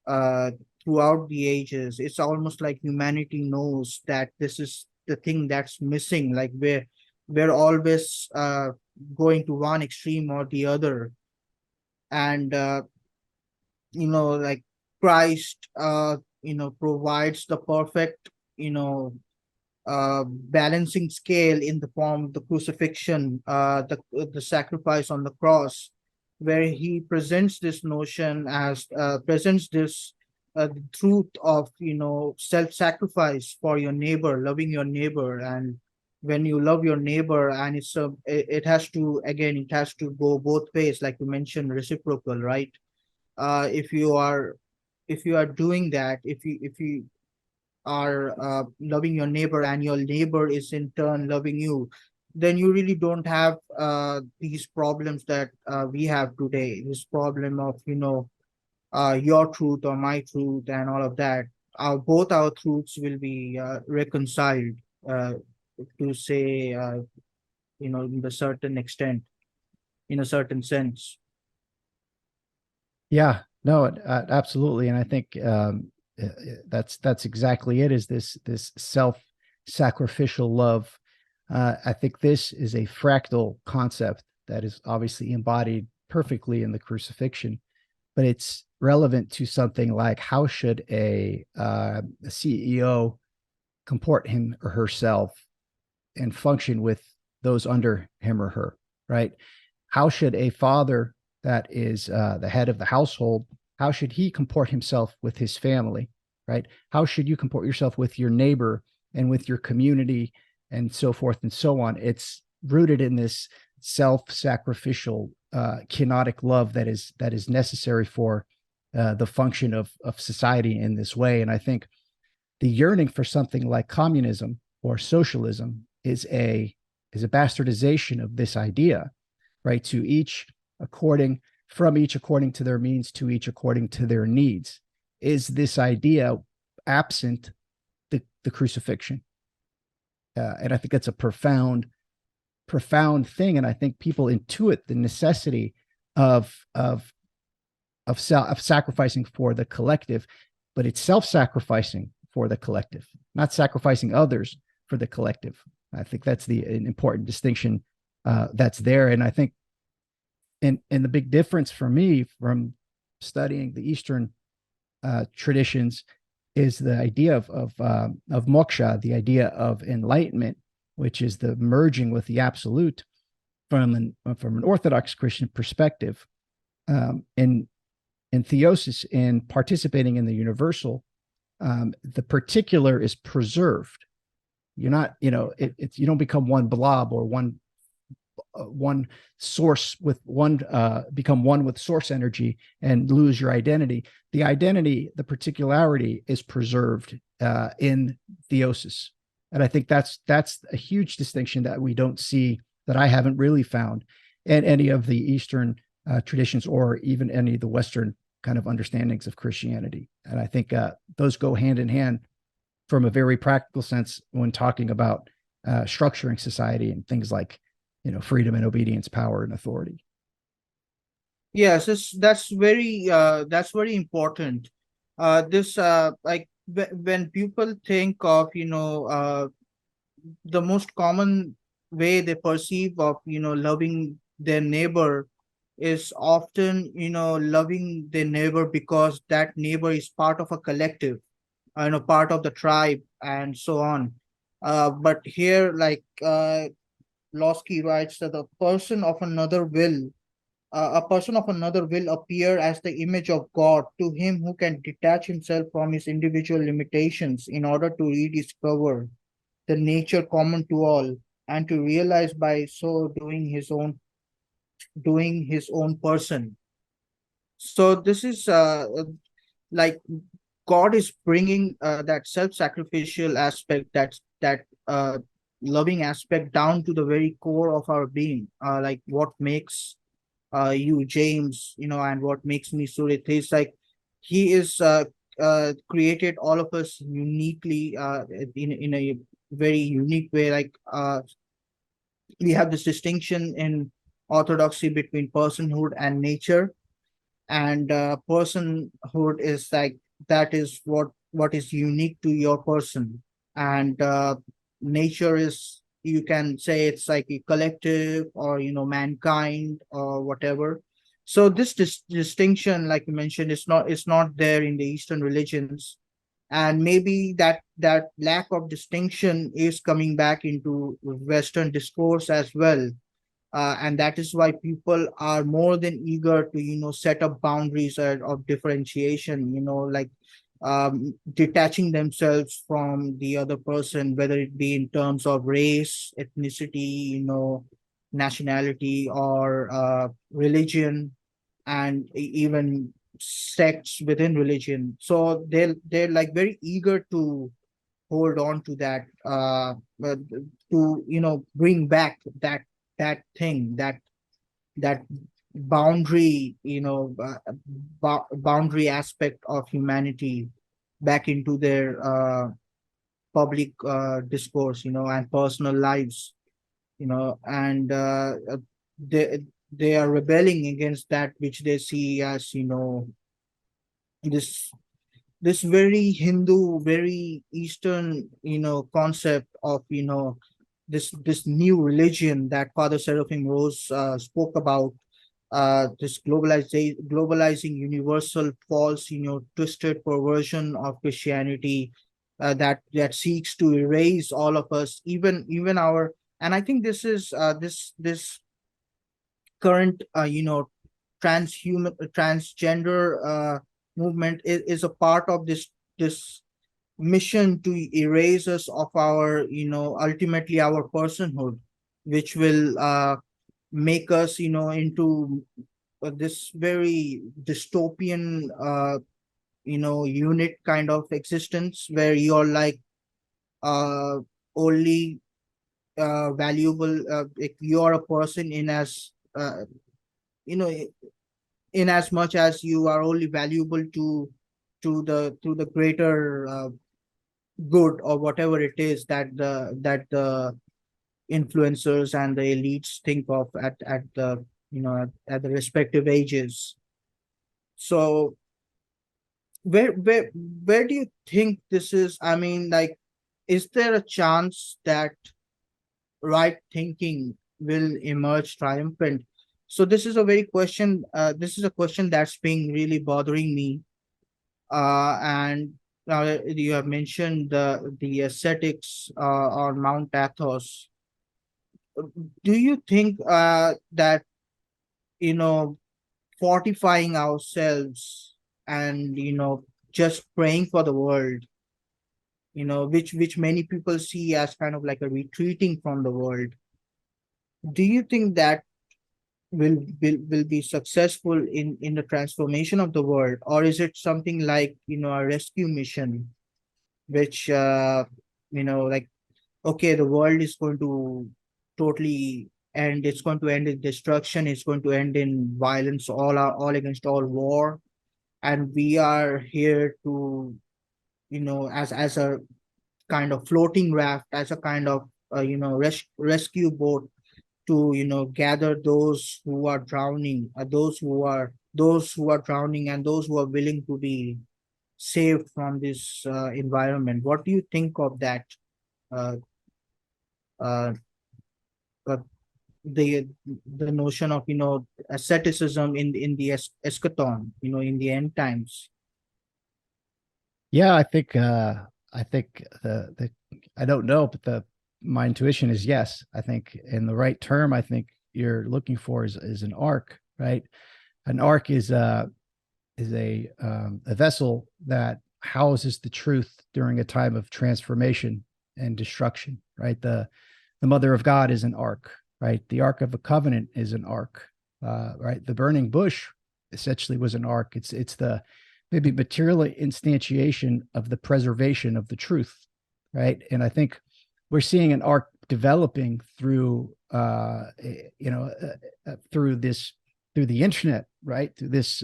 uh, throughout the ages. It's almost like humanity knows that this is the thing that's missing. Like we're always going to one extreme or the other, and like Christ, provides the perfect, balancing scale in the form of the crucifixion, the sacrifice on the cross, where he presents this notion as presents this truth of self-sacrifice for your neighbor, loving your neighbor. And when you love your neighbor, and it has to, again, it has to go both ways, like you mentioned, reciprocal, right? If you are doing that, if you are loving your neighbor, and your neighbor is in turn loving you, then you really don't have these problems that we have today. This problem of your truth or my truth and all of that. Both our truths will be reconciled, uh, to say, in a certain extent, in a certain sense. Yeah, no, absolutely. And I think that's exactly it, is this self-sacrificial love. I think this is a fractal concept that is obviously embodied perfectly in the crucifixion, but it's relevant to something like, how should a CEO comport him or herself and function with those under him or her, right? How should a father that is the head of the household, how should he comport himself with his family, right? How should you comport yourself with your neighbor and with your community, and so forth and so on? It's rooted in this self-sacrificial, kenotic love that is necessary for the function of society in this way. And I think the yearning for something like communism or socialism is a bastardization of this idea, right? To each according to their means, to each according to their needs, is this idea absent the crucifixion. And I think that's a profound thing. And I think people intuit the necessity of sacrificing for the collective, but it's self-sacrificing for the collective, not sacrificing others for the collective. I think that's an important distinction that's there. And I think and the big difference for me from studying the Eastern traditions is the idea of moksha, the idea of enlightenment, which is the merging with the absolute from an Orthodox Christian perspective. In theosis, in participating in the universal, the particular is preserved. You're not, you don't become one blob or one source with become one with source energy and lose your identity. The particularity is preserved in theosis. And I think that's a huge distinction that we don't see, that I haven't really found in any of the Eastern traditions, or even any of the Western kind of understandings of Christianity. And I think those go hand in hand from a very practical sense when talking about structuring society and things like, freedom and obedience, power and authority. Yes, that's very important. This like when people think of the most common way they perceive of loving their neighbor is often loving their neighbor because that neighbor is part of a collective, part of the tribe and so on. But here, like Losky writes that a person of another will appear as the image of God to him who can detach himself from his individual limitations in order to rediscover the nature common to all. and to realize by so doing his own person. So this is like God is bringing that self-sacrificial aspect, that loving aspect down to the very core of our being. Like what makes you James, and what makes me Surit is like he is created all of us uniquely in a very unique way. Like we have this distinction in orthodoxy between personhood and nature, and personhood is like that is what is unique to your person, and nature is, you can say, it's like a collective, or mankind or whatever. So this distinction, like you mentioned, is not there in the Eastern religions, and maybe that lack of distinction is coming back into Western discourse as well. And that is why people are more than eager to set up boundaries of differentiation, like detaching themselves from the other person, whether it be in terms of race, ethnicity, nationality, or religion, and even sects within religion. So they're like very eager to hold on to that, but to bring back that thing, that boundary, boundary aspect of humanity back into their public discourse, and personal lives, and they are rebelling against that which they see as this very Hindu, very Eastern, concept of this new religion that Father Seraphim Rose spoke about. This globalizing universal false, twisted perversion of Christianity, that seeks to erase all of us, even our. And I think this is this current, transgender movement is a part of this mission to erase us of our, ultimately our personhood, which will make us, into this very dystopian, unit kind of existence, where you're like uh only valuable if you're a person in as you know in as much as you are only valuable to the greater good, or whatever it is that the influencers and the elites think of at the at the respective ages. So where do you think this is? I mean, like, is there a chance that right thinking will emerge triumphant? So this is a very question. This is a question that's been really bothering me. And now you have mentioned the ascetics on Mount Athos. Do you think that you know fortifying ourselves and just praying for the world, which many people see as kind of like a retreating from the world, do you think that will be successful in the transformation of the world, or is it something like a rescue mission, which like, okay, the world is going to totally end, it's going to end in destruction, it's going to end in violence, all against all war, and we are here to as a kind of floating raft, as a kind of rescue boat, to gather those who are drowning, those who are drowning, and those who are willing to be saved from this environment. What do you think of that, uh, uh, uh, the the notion of asceticism in the eschaton, in the end times? Yeah, I think the I don't know, but my intuition is yes. I think in the right term, I think you're looking for is an ark, right? An ark is a vessel that houses the truth during a time of transformation and destruction, right? the Mother of God is an ark, right? The Ark of the Covenant is an ark, right? The burning bush essentially was an ark. It's the maybe material instantiation of the preservation of the truth, right? And I think we're seeing an ark developing through, through the internet, right? Through this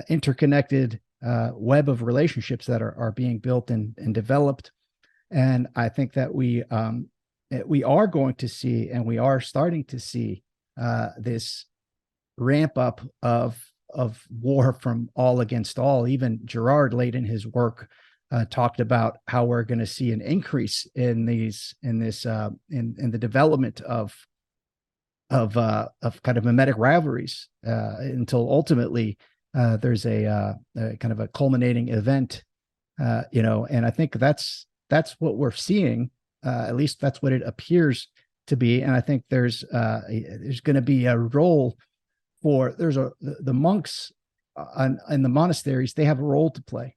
interconnected web of relationships that are being built and developed. And I think that we are going to see, and we are starting to see, this ramp up of war from all against all. Even Gerard, late in his work, talked about how we're going to see an increase in the development of kind of mimetic rivalries until ultimately there's a kind of a culminating event, and I think that's what we're seeing. At least that's what it appears to be. And I think there's going to be a role for the monks in the monasteries. They have a role to play,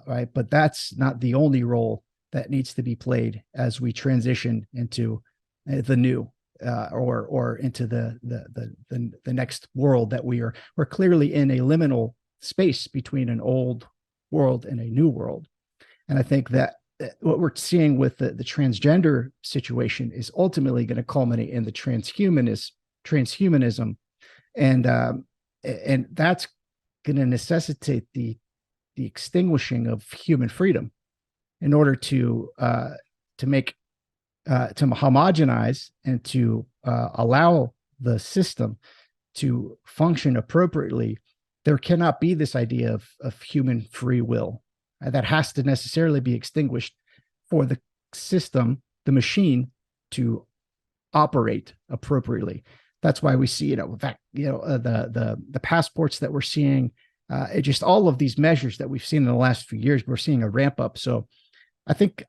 right? But that's not the only role that needs to be played as we transition into the new, or into the next world that we're clearly in a liminal space between an old world and a new world. And I think that what we're seeing with the transgender situation is ultimately going to culminate in the transhumanism, and that's going to necessitate the extinguishing of human freedom in order to make to homogenize and to allow the system to function appropriately. There cannot be this idea of human free will. That has to necessarily be extinguished for the system, the machine, to operate appropriately. That's why we see, the passports that we're seeing, just all of these measures that we've seen in the last few years, we're seeing a ramp up. So I think,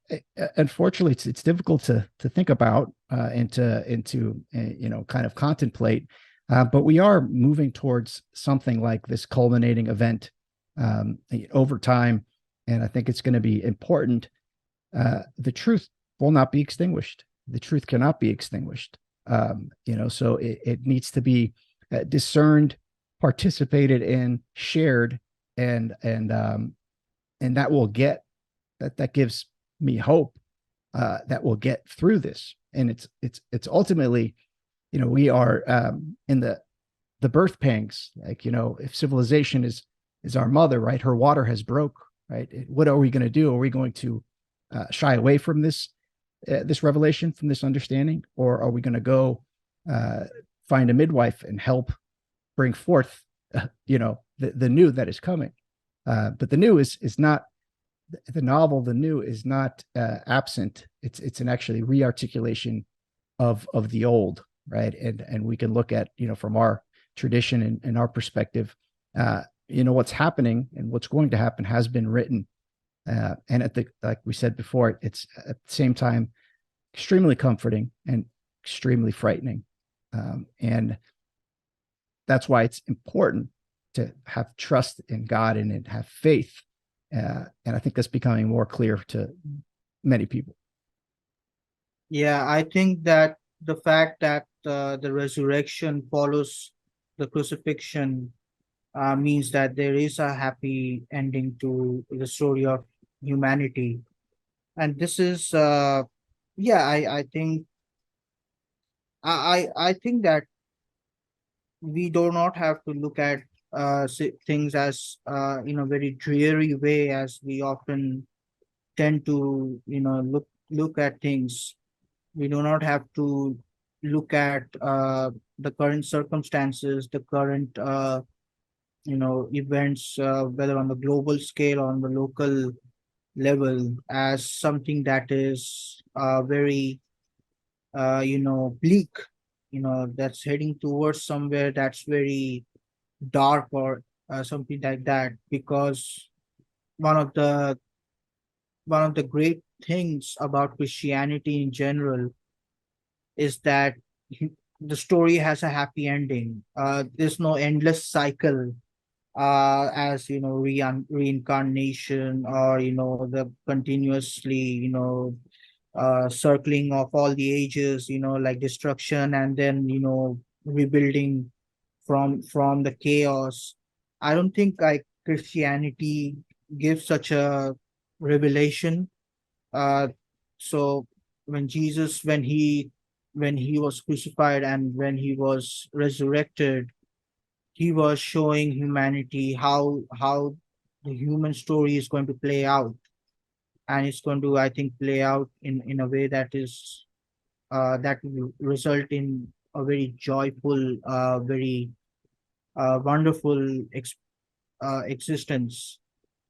unfortunately, it's difficult to think about and to kind of contemplate. But we are moving towards something like this culminating event over time. And I think it's going to be important. The truth will not be extinguished. The truth cannot be extinguished. So it needs to be discerned, participated in, shared, and that will get that gives me hope that we'll get through this. And it's ultimately, we are in the birth pangs. Like, if civilization is our mother, right? Her water has broke. Right? What are we going to do? Are we going to shy away from this revelation, from this understanding, or are we going to go find a midwife and help bring forth, the new that is coming? But the new is not the novel. The new is not absent. It's an actually rearticulation of the old, right? And we can look at, from our tradition and our perspective. What's happening and what's going to happen has been written. And like we said before, it's at the same time extremely comforting and extremely frightening. And that's why it's important to have trust in God and have faith. And I think that's becoming more clear to many people. Yeah, I think that the fact that the resurrection follows the crucifixion means that there is a happy ending to the story of humanity. And this is, I think, I think that we do not have to look at things as in a very dreary way, as we often tend to, look at things. We do not have to look at the current circumstances, the current events, whether on the global scale or on the local level, as something that is very bleak, that's heading towards somewhere that's very dark, or something like that. Because one of the great things about Christianity in general is that the story has a happy ending. There's no endless cycle, as reincarnation, or the continuously circling of all the ages, like destruction and then, rebuilding from the chaos. I don't think like Christianity gives such a revelation. So when Jesus, when he was crucified and when he was resurrected, he was showing humanity how the human story is going to play out, and it's going to, I think, play out in a way that is that will result in a very joyful, very wonderful existence,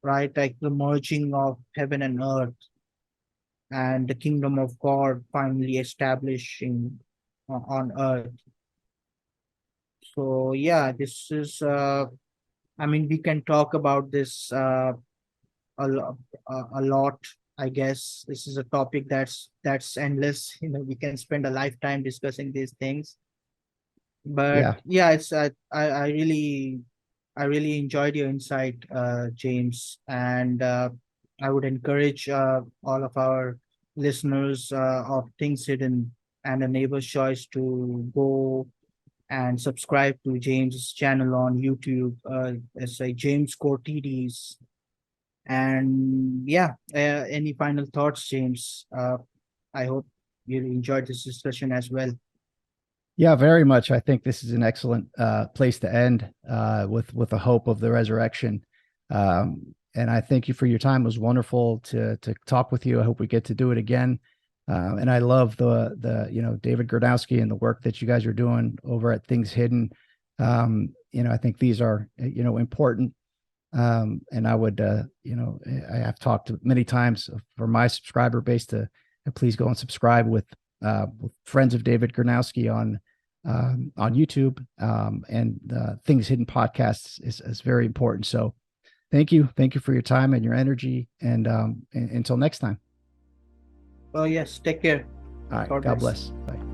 right? Like the merging of heaven and earth, and the kingdom of God finally establishing on earth. So yeah, this is. I mean, we can talk about this a lot. I guess this is a topic that's endless. We can spend a lifetime discussing these things. But Yeah. yeah, it's I really enjoyed your insight, James, and I would encourage all of our listeners of Things Hidden and A Neighbor's Choice to go and subscribe to James's channel on YouTube. It's like James Kourtides. And yeah, any final thoughts, James? I hope you enjoyed this discussion as well. Yeah, very much. I think this is an excellent place to end with the hope of the resurrection. And I thank you for your time. It was wonderful to talk with you. I hope we get to do it again. And I love the David Gronowski and the work that you guys are doing over at Things Hidden. I think these are important. And I would I have talked many times for my subscriber base to please go and subscribe with friends of David Gronowski on YouTube, and Things Hidden podcasts is very important. So thank you for your time and your energy, and until next time. Oh yes, take care. All right, God bless. Bye.